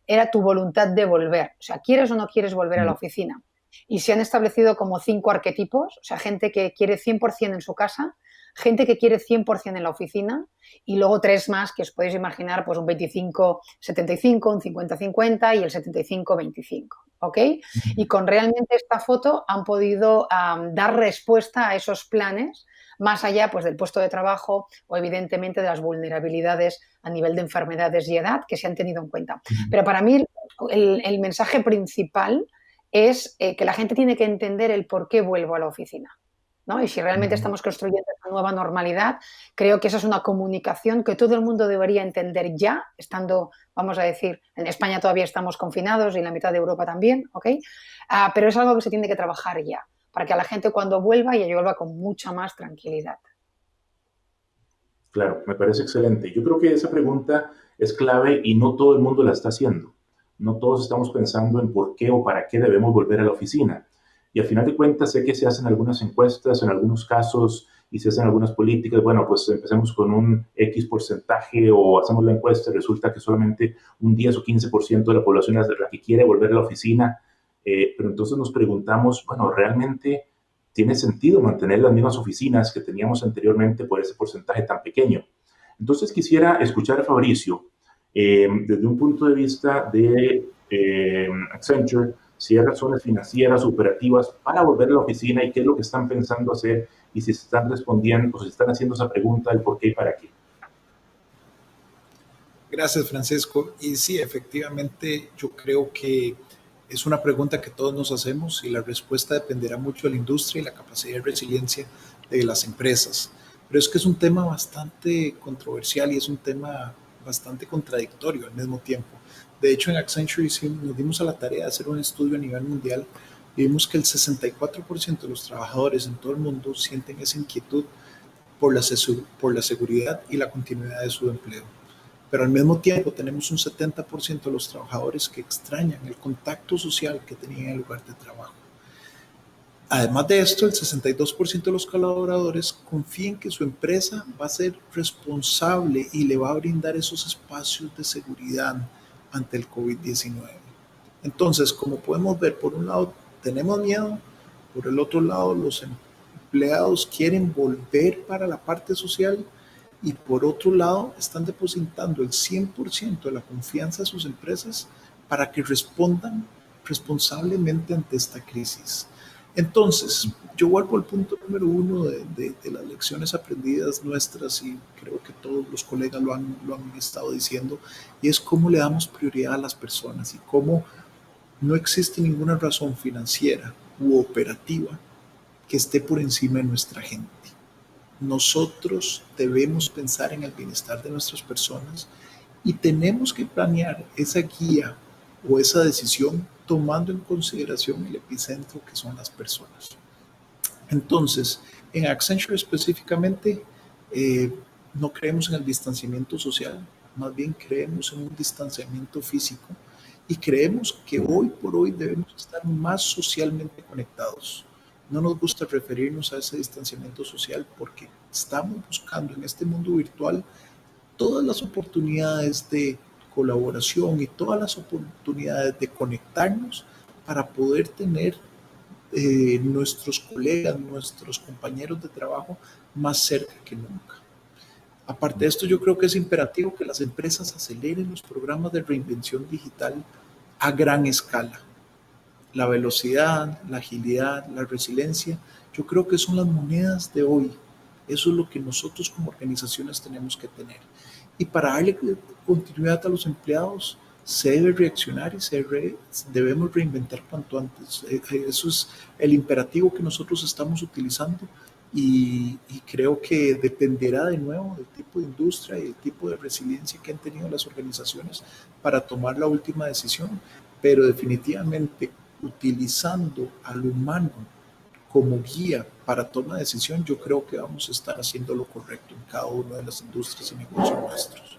era tu voluntad de volver, o sea, ¿quieres o no quieres volver a la oficina? Y se han establecido como 5 arquetipos, o sea, gente que quiere 100% en su casa, gente que quiere 100% en la oficina y luego 3 más que os podéis imaginar, pues un 25-75, un 50-50 y el 75-25, ¿ok? Y con realmente esta foto han podido dar respuesta a esos planes más allá pues, del puesto de trabajo o evidentemente de las vulnerabilidades a nivel de enfermedades y edad que se han tenido en cuenta. Pero para mí el mensaje principal es que la gente tiene que entender el por qué vuelvo a la oficina, ¿no? Y si realmente estamos construyendo esta nueva normalidad, creo que esa es una comunicación que todo el mundo debería entender ya, estando, vamos a decir, en España todavía estamos confinados y en la mitad de Europa también, ¿ok? Pero es algo que se tiene que trabajar ya, para que a la gente cuando vuelva ya vuelva con mucha más tranquilidad. Claro, me parece excelente. Yo creo que esa pregunta es clave y no todo el mundo la está haciendo. No todos estamos pensando en por qué o para qué debemos volver a la oficina. Y al final de cuentas sé que se hacen algunas encuestas, en algunos casos, y se hacen algunas políticas. Bueno, pues empecemos con un X porcentaje o hacemos la encuesta y resulta que solamente un 10 o 15% de la población es la que quiere volver a la oficina. Pero entonces nos preguntamos, bueno, ¿realmente tiene sentido mantener las mismas oficinas que teníamos anteriormente por ese porcentaje tan pequeño. Entonces quisiera escuchar a Fabricio desde un punto de vista de Accenture, si hay razones financieras, operativas para volver a la oficina y qué es lo que están pensando hacer y si se están respondiendo o si están haciendo esa pregunta del por qué y para qué. Gracias, Francisco. Y sí, efectivamente, yo creo que es una pregunta que todos nos hacemos y la respuesta dependerá mucho de la industria y la capacidad de resiliencia de las empresas. Pero es que es un tema bastante controversial y es un tema bastante contradictorio al mismo tiempo. De hecho, en Accenture nos dimos a la tarea de hacer un estudio a nivel mundial y vimos que el 64% de los trabajadores en todo el mundo sienten esa inquietud por la seguridad y la continuidad de su empleo. Pero al mismo tiempo tenemos un 70% de los trabajadores que extrañan el contacto social que tenían en el lugar de trabajo. Además de esto, el 62% de los colaboradores confían que su empresa va a ser responsable y le va a brindar esos espacios de seguridad ante el COVID-19. Entonces, como podemos ver, por un lado tenemos miedo, por el otro lado los empleados quieren volver para la parte social y por otro lado están depositando el 100% de la confianza de sus empresas para que respondan responsablemente ante esta crisis. Entonces, yo vuelvo al punto número uno de las lecciones aprendidas nuestras y creo que todos los colegas lo han estado diciendo, y es cómo le damos prioridad a las personas y cómo no existe ninguna razón financiera u operativa que esté por encima de nuestra gente. Nosotros debemos pensar en el bienestar de nuestras personas y tenemos que planear esa guía o esa decisión tomando en consideración el epicentro que son las personas. Entonces, en Accenture específicamente, no creemos en el distanciamiento social, más bien creemos en un distanciamiento físico y creemos que hoy por hoy debemos estar más socialmente conectados. No nos gusta referirnos a ese distanciamiento social porque estamos buscando en este mundo virtual todas las oportunidades de colaboración y todas las oportunidades de conectarnos para poder tener nuestros colegas, nuestros compañeros de trabajo más cerca que nunca. Aparte de esto, yo creo que es imperativo que las empresas aceleren los programas de reinvención digital a gran escala. La velocidad, la agilidad, la resiliencia, yo creo que son las monedas de hoy. Eso es lo que nosotros como organizaciones tenemos que tener. Y para darle continuidad a los empleados, se debe reaccionar y debemos reinventar cuanto antes. Eso es el imperativo que nosotros estamos utilizando y creo que dependerá de nuevo del tipo de industria y el tipo de resiliencia que han tenido las organizaciones para tomar la última decisión. Pero definitivamente utilizando al humano como guía para toma de decisión, yo creo que vamos a estar haciendo lo correcto en cada una de las industrias y negocios nuestros.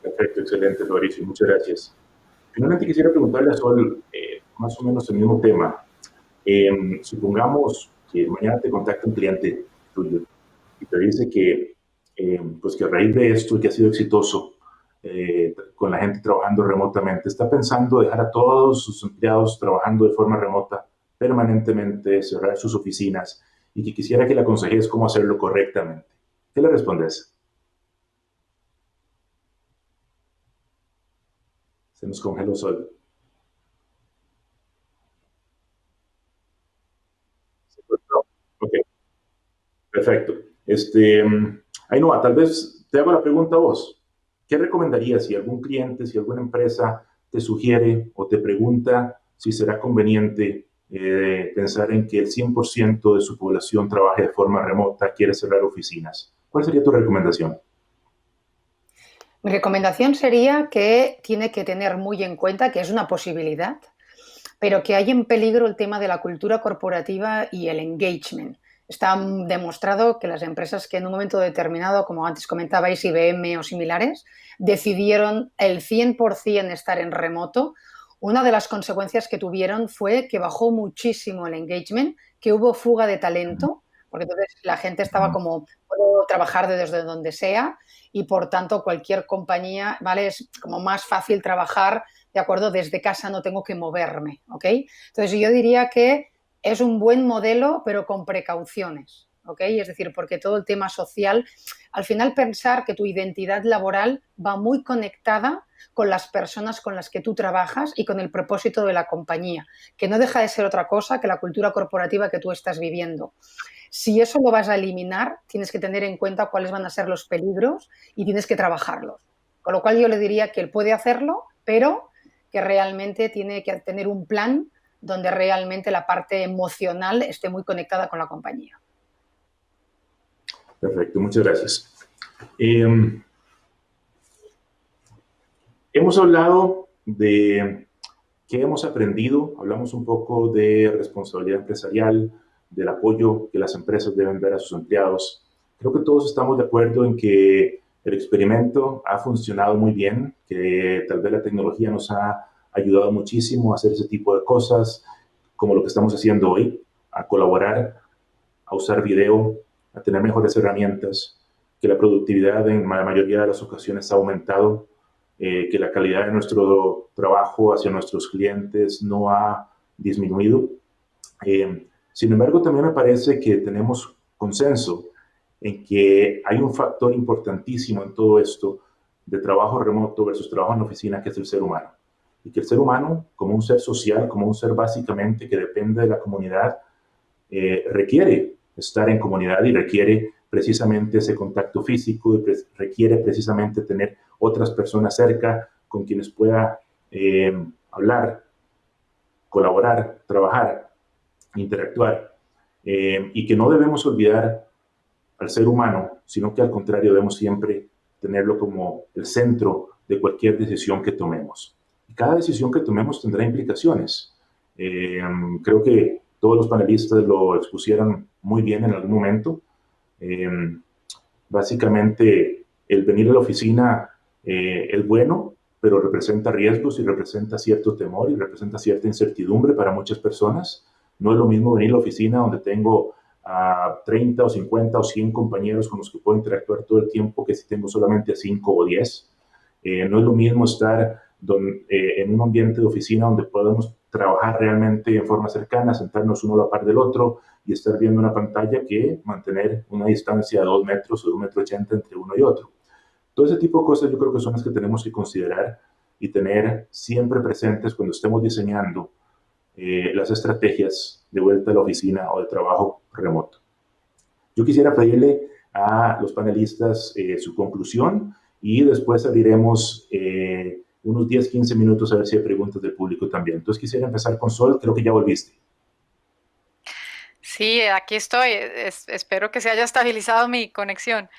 Perfecto, excelente, Fabricio, muchas gracias. Finalmente quisiera preguntarle a Sol más o menos el mismo tema. Supongamos que mañana te contacta un cliente tuyo y te dice que, pues que a raíz de esto que ha sido exitoso con la gente trabajando remotamente, está pensando dejar a todos sus empleados trabajando de forma remota permanentemente, cerrar sus oficinas y que quisiera que le aconsejes cómo hacerlo correctamente. ¿Qué le respondes? Se nos congeló Sol. Ok, perfecto. Ainhoa, tal vez te hago la pregunta a vos. ¿Qué recomendarías si algún cliente, si alguna empresa te sugiere o te pregunta si será conveniente pensar en que el 100% de su población trabaje de forma remota, quiere cerrar oficinas? ¿Cuál sería tu recomendación? Mi recomendación sería que tiene que tener muy en cuenta que es una posibilidad, pero que hay en peligro el tema de la cultura corporativa y el engagement. Está demostrado que las empresas que en un momento determinado, como antes comentabais, IBM o similares, decidieron el 100% estar en remoto, una de las consecuencias que tuvieron fue que bajó muchísimo el engagement, que hubo fuga de talento, porque entonces la gente estaba como, puedo trabajar desde donde sea y por tanto cualquier compañía, ¿vale? Es como más fácil trabajar ¿de acuerdo? Desde casa no tengo que moverme, ¿ok? Entonces yo diría que es un buen modelo, pero con precauciones, ¿ok? Es decir, porque todo el tema social, al final pensar que tu identidad laboral va muy conectada con las personas con las que tú trabajas y con el propósito de la compañía, que no deja de ser otra cosa que la cultura corporativa que tú estás viviendo. Si eso lo vas a eliminar, tienes que tener en cuenta cuáles van a ser los peligros y tienes que trabajarlos. Con lo cual yo le diría que él puede hacerlo, pero que realmente tiene que tener un plan donde realmente la parte emocional esté muy conectada con la compañía. Perfecto, muchas gracias. Hemos hablado de qué hemos aprendido, hablamos un poco de responsabilidad empresarial, del apoyo que las empresas deben dar a sus empleados. Creo que todos estamos de acuerdo en que el experimento ha funcionado muy bien, que tal vez la tecnología nos ha ayudado muchísimo a hacer ese tipo de cosas, como lo que estamos haciendo hoy, a colaborar, a usar video, a tener mejores herramientas, que la productividad en la mayoría de las ocasiones ha aumentado, que la calidad de nuestro trabajo hacia nuestros clientes no ha disminuido. Sin embargo, también me parece que tenemos consenso en que hay un factor importantísimo en todo esto de trabajo remoto versus trabajo en oficina, que es el ser humano. Y que el ser humano, como un ser social, como un ser básicamente que depende de la comunidad, requiere estar en comunidad y requiere precisamente ese contacto físico y requiere precisamente tener otras personas cerca con quienes pueda hablar, colaborar, trabajar, interactuar, y que no debemos olvidar al ser humano, sino que al contrario debemos siempre tenerlo como el centro de cualquier decisión que tomemos. Y cada decisión que tomemos tendrá implicaciones. Creo que todos los panelistas lo expusieron muy bien en algún momento. Básicamente, el venir a la oficina es bueno, pero representa riesgos y representa cierto temor y representa cierta incertidumbre para muchas personas. No es lo mismo venir a la oficina donde tengo a 30 o 50 o 100 compañeros con los que puedo interactuar todo el tiempo que si tengo solamente a 5 o 10. No es lo mismo estar en un ambiente de oficina donde podemos trabajar realmente en forma cercana, sentarnos uno a la par del otro y estar viendo una pantalla, que mantener una distancia de 2 metros o de 1,80 m entre uno y otro. Todo ese tipo de cosas yo creo que son las que tenemos que considerar y tener siempre presentes cuando estemos diseñando las estrategias de vuelta a la oficina o de trabajo remoto. Yo quisiera pedirle a los panelistas su conclusión y después abriremos unos 10-15 minutos a ver si hay preguntas del público también. Entonces quisiera empezar con Sol, creo que ya volviste. Sí, aquí estoy. Espero que se haya estabilizado mi conexión.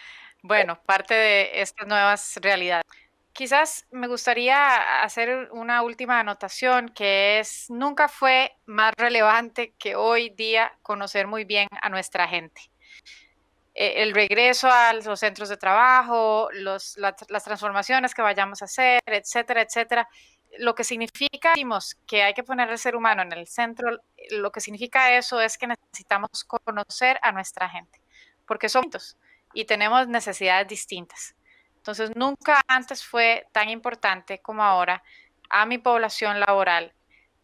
Bueno, parte de estas nuevas realidades. Quizás me gustaría hacer una última anotación, que es: nunca fue más relevante que hoy día conocer muy bien a nuestra gente. El regreso a los centros de trabajo, las transformaciones que vayamos a hacer, etcétera, etcétera. Lo que significa, decimos, que hay que poner al ser humano en el centro, lo que significa eso es que necesitamos conocer a nuestra gente, porque somos distintos y tenemos necesidades distintas. Entonces, nunca antes fue tan importante como ahora a mi población laboral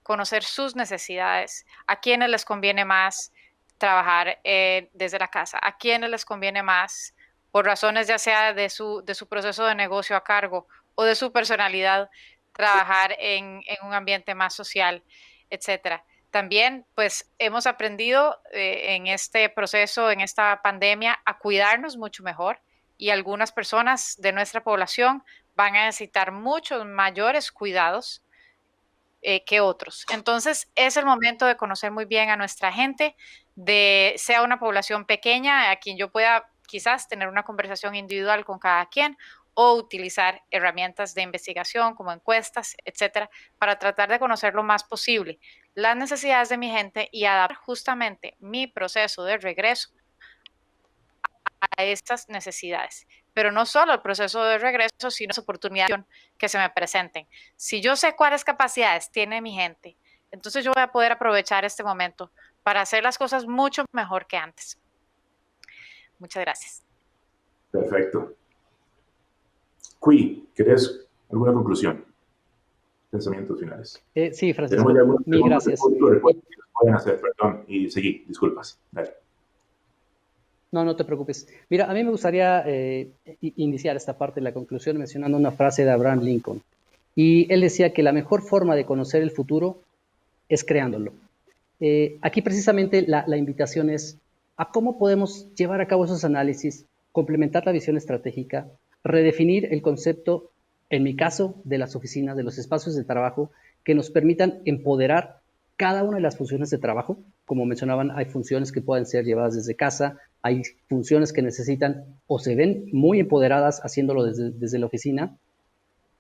conocer sus necesidades, a quienes les conviene más trabajar desde la casa, a quienes les conviene más, por razones ya sea de su proceso de negocio a cargo o de su personalidad, trabajar en un ambiente más social, etcétera. También, pues, hemos aprendido en este proceso, en esta pandemia, a cuidarnos mucho mejor, y algunas personas de nuestra población van a necesitar muchos mayores cuidados que otros. Entonces, es el momento de conocer muy bien a nuestra gente, sea una población pequeña a quien yo pueda quizás tener una conversación individual con cada quien, o utilizar herramientas de investigación como encuestas, etcétera, para tratar de conocer lo más posible las necesidades de mi gente y adaptar justamente mi proceso de regreso a estas necesidades. Pero no solo el proceso de regreso, sino las oportunidades que se me presenten. Si yo sé cuáles capacidades tiene mi gente, entonces yo voy a poder aprovechar este momento para hacer las cosas mucho mejor que antes. Muchas gracias. Perfecto. Cui, ¿querés alguna conclusión? pensamientos finales. Sí, Francisco, Tenemos ya algunas mil preguntas de gracias. público, recuerden que los pueden hacer, perdón, y seguí, disculpas. Dale. No, no te preocupes. Mira, a mí me gustaría iniciar esta parte de la conclusión mencionando una frase de Abraham Lincoln. Y él decía que la mejor forma de conocer el futuro es creándolo. Aquí precisamente la invitación es a cómo podemos llevar a cabo esos análisis, complementar la visión estratégica, redefinir el concepto, en mi caso, de las oficinas, de los espacios de trabajo, que nos permitan empoderar cada una de las funciones de trabajo. Como mencionaban, hay funciones que pueden ser llevadas desde casa, hay funciones que necesitan o se ven muy empoderadas haciéndolo desde la oficina,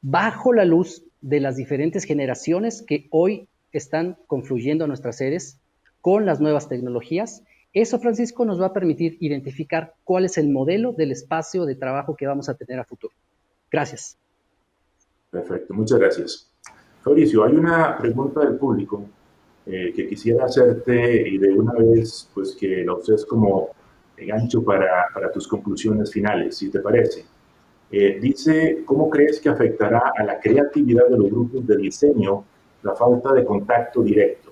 bajo la luz de las diferentes generaciones que hoy están confluyendo a nuestras sedes con las nuevas tecnologías. Eso, Francisco, nos va a permitir identificar cuál es el modelo del espacio de trabajo que vamos a tener a futuro. Gracias. Perfecto, muchas gracias. Fabricio, hay una pregunta del público que quisiera hacerte y de una vez, pues que la uses como gancho para tus conclusiones finales, si te parece. Dice, ¿cómo crees que afectará a la creatividad de los grupos de diseño la falta de contacto directo?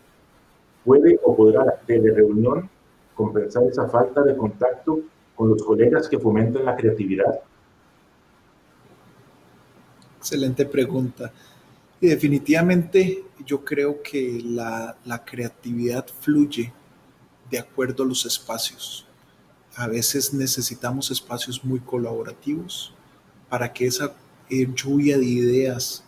¿Puede o podrá la telereunión compensar esa falta de contacto con los colegas que fomentan la creatividad? Excelente pregunta. Y definitivamente yo creo que la creatividad fluye de acuerdo a los espacios. A veces necesitamos espacios muy colaborativos para que esa lluvia de ideas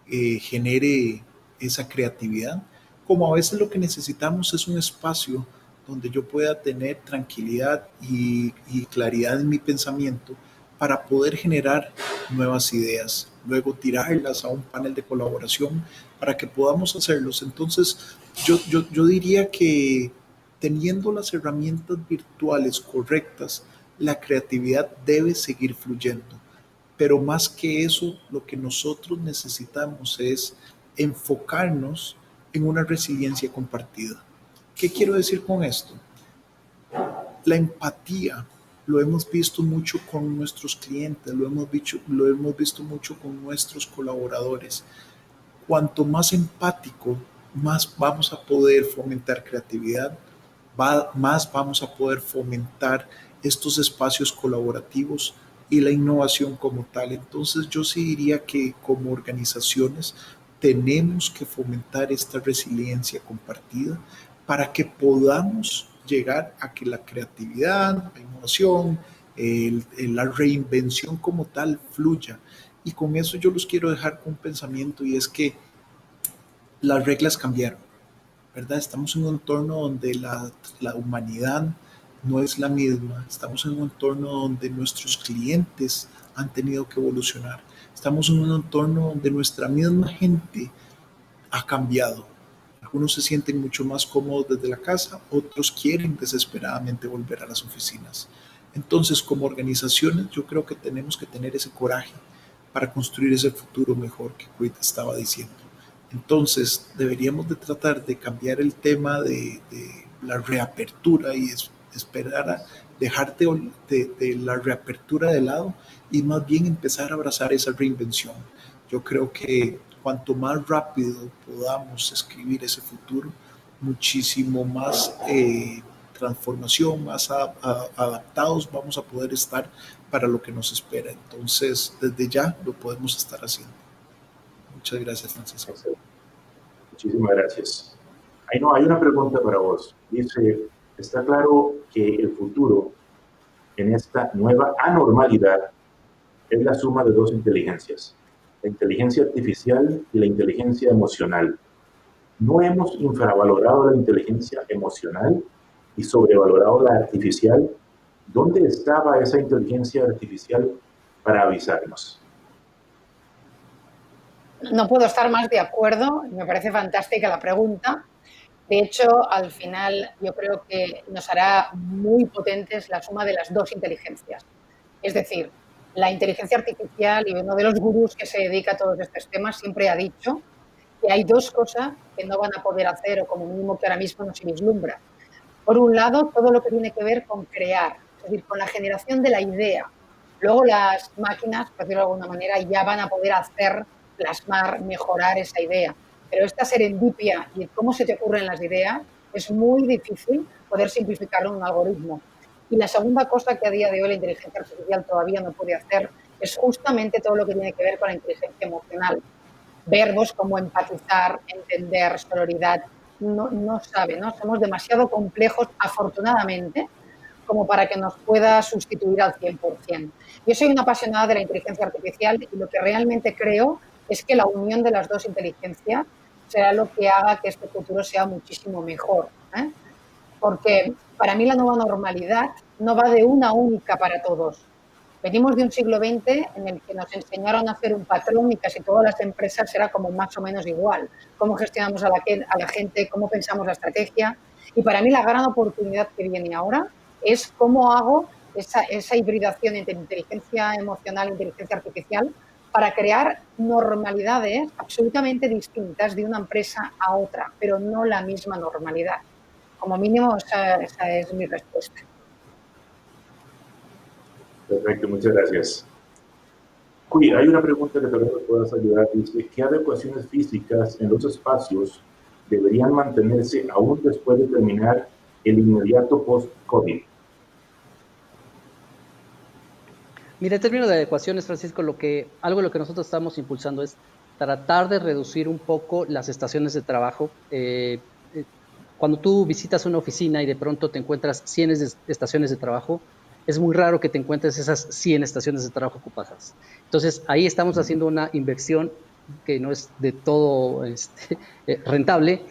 genere esa creatividad, como a veces lo que necesitamos es un espacio donde yo pueda tener tranquilidad y claridad en mi pensamiento para poder generar nuevas ideas, luego tirarlas a un panel de colaboración para que podamos hacerlos. Entonces, yo diría que teniendo las herramientas virtuales correctas, la creatividad debe seguir fluyendo. Pero más que eso, lo que nosotros necesitamos es enfocarnos en una resiliencia compartida. ¿Qué quiero decir con esto? La empatía lo hemos visto mucho con nuestros clientes, lo hemos visto mucho con nuestros colaboradores. Cuanto más empático, más vamos a poder fomentar creatividad, más vamos a poder fomentar estos espacios colaborativos y la innovación como tal. Entonces yo sí diría que como organizaciones tenemos que fomentar esta resiliencia compartida para que podamos llegar a que la creatividad, la innovación, la reinvención como tal fluya. Y con eso yo los quiero dejar con un pensamiento y es que las reglas cambiaron, ¿verdad? Estamos en un entorno donde la humanidad no es la misma, estamos en un entorno donde nuestros clientes han tenido que evolucionar, estamos en un entorno donde nuestra misma gente ha cambiado. Algunos se sienten mucho más cómodos desde la casa, otros quieren desesperadamente volver a las oficinas. Entonces, como organizaciones, yo creo que tenemos que tener ese coraje para construir ese futuro mejor que Quit estaba diciendo. Entonces, deberíamos de tratar de cambiar el tema de la reapertura y esperar a dejar de la reapertura de lado y más bien empezar a abrazar esa reinvención. Yo creo que cuanto más rápido podamos escribir ese futuro, muchísimo más transformación, más adaptados vamos a poder estar para lo que nos espera. Entonces, desde ya lo podemos estar haciendo. Muchas gracias, Francisco. Muchísimas gracias. Ahí no, hay una pregunta para vos. Dice, está claro que el futuro en esta nueva anormalidad es la suma de dos inteligencias, la inteligencia artificial y la inteligencia emocional. ¿No hemos infravalorado la inteligencia emocional y sobrevalorado la artificial? ¿Dónde estaba esa inteligencia artificial para avisarnos? No puedo estar más de acuerdo, me parece fantástica la pregunta. De hecho, al final yo creo que nos hará muy potentes la suma de las dos inteligencias. Es decir, la inteligencia artificial, y uno de los gurús que se dedica a todos estos temas siempre ha dicho que hay dos cosas que no van a poder hacer, o como mínimo que ahora mismo no se vislumbra. Por un lado, todo lo que tiene que ver con crear, es decir, con la generación de la idea. Luego las máquinas, por decirlo de alguna manera, ya van a poder hacer plasmar, mejorar esa idea. Pero esta serendipia y cómo se te ocurren las ideas es muy difícil poder simplificarlo en un algoritmo. Y la segunda cosa que a día de hoy la inteligencia artificial todavía no puede hacer es justamente todo lo que tiene que ver con la inteligencia emocional. Verbos como empatizar, entender, sororidad, no sabe, ¿no? Somos demasiado complejos, afortunadamente, como para que nos pueda sustituir al 100%. Yo soy una apasionada de la inteligencia artificial y lo que realmente creo es que la unión de las dos inteligencias será lo que haga que este futuro sea muchísimo mejor, ¿eh? Porque para mí la nueva normalidad no va de una única para todos. Venimos de un siglo XX en el que nos enseñaron a hacer un patrón y casi todas las empresas era como más o menos igual. Cómo gestionamos a la gente, cómo pensamos la estrategia. Y para mí la gran oportunidad que viene ahora es cómo hago esa hibridación entre inteligencia emocional e inteligencia artificial para crear normalidades absolutamente distintas de una empresa a otra, pero no la misma normalidad. Como mínimo, esa es mi respuesta. Perfecto, muchas gracias. Uy, hay una pregunta que tal vez me puedas ayudar. Dice, ¿qué adecuaciones físicas en los espacios deberían mantenerse aún después de terminar el inmediato post-COVID? Mira, en términos de adecuaciones, Francisco, algo de lo que nosotros estamos impulsando es tratar de reducir un poco las estaciones de trabajo. Cuando tú visitas una oficina y de pronto te encuentras 100 estaciones de trabajo, es muy raro que te encuentres esas 100 estaciones de trabajo ocupadas. Entonces, ahí estamos haciendo una inversión que no es de todo rentable,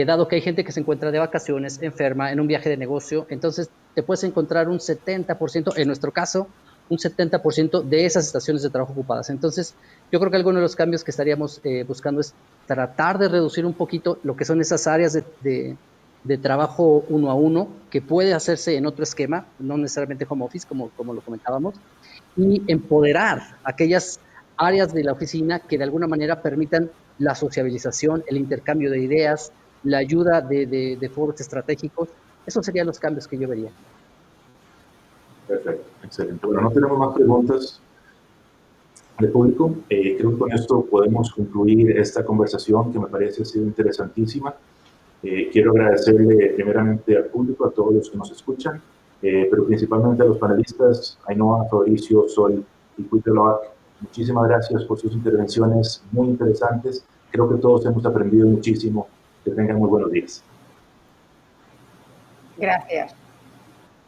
dado que hay gente que se encuentra de vacaciones, enferma, en un viaje de negocio. Entonces, te puedes encontrar un 70%, en nuestro caso, un 70% de esas estaciones de trabajo ocupadas. Entonces, yo creo que alguno de los cambios que estaríamos buscando es tratar de reducir un poquito lo que son esas áreas de trabajo uno a uno, que puede hacerse en otro esquema, no necesariamente home office, como lo comentábamos, y empoderar aquellas áreas de la oficina que de alguna manera permitan la sociabilización, el intercambio de ideas, la ayuda de foros estratégicos. Esos serían los cambios que yo vería. Perfecto, excelente. Bueno, no tenemos más preguntas del público. Creo que con esto podemos concluir esta conversación que me parece ha sido interesantísima. Quiero agradecerle primeramente al público, a todos los que nos escuchan, pero principalmente a los panelistas, Ainhoa, Fabricio, Sol y Cuitelac. Muchísimas gracias por sus intervenciones muy interesantes. Creo que todos hemos aprendido muchísimo. Que tengan muy buenos días. Gracias.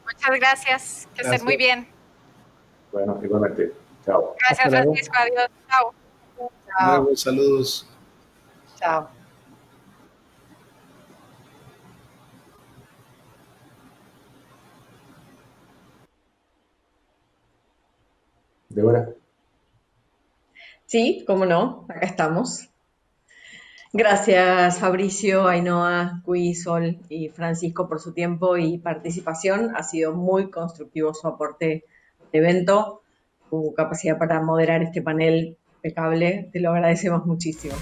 Muchas gracias. Que estén muy bien. Bueno, igualmente. Chao. Gracias, Francisco. Adiós. Chao. Chao. Saludos. Chao. Débora. Sí, cómo no, acá estamos. Gracias Fabricio, Ainhoa, Cui, Sol y Francisco por su tiempo y participación. Ha sido muy constructivo su aporte al evento, su capacidad para moderar este panel impecable. Te lo agradecemos muchísimo.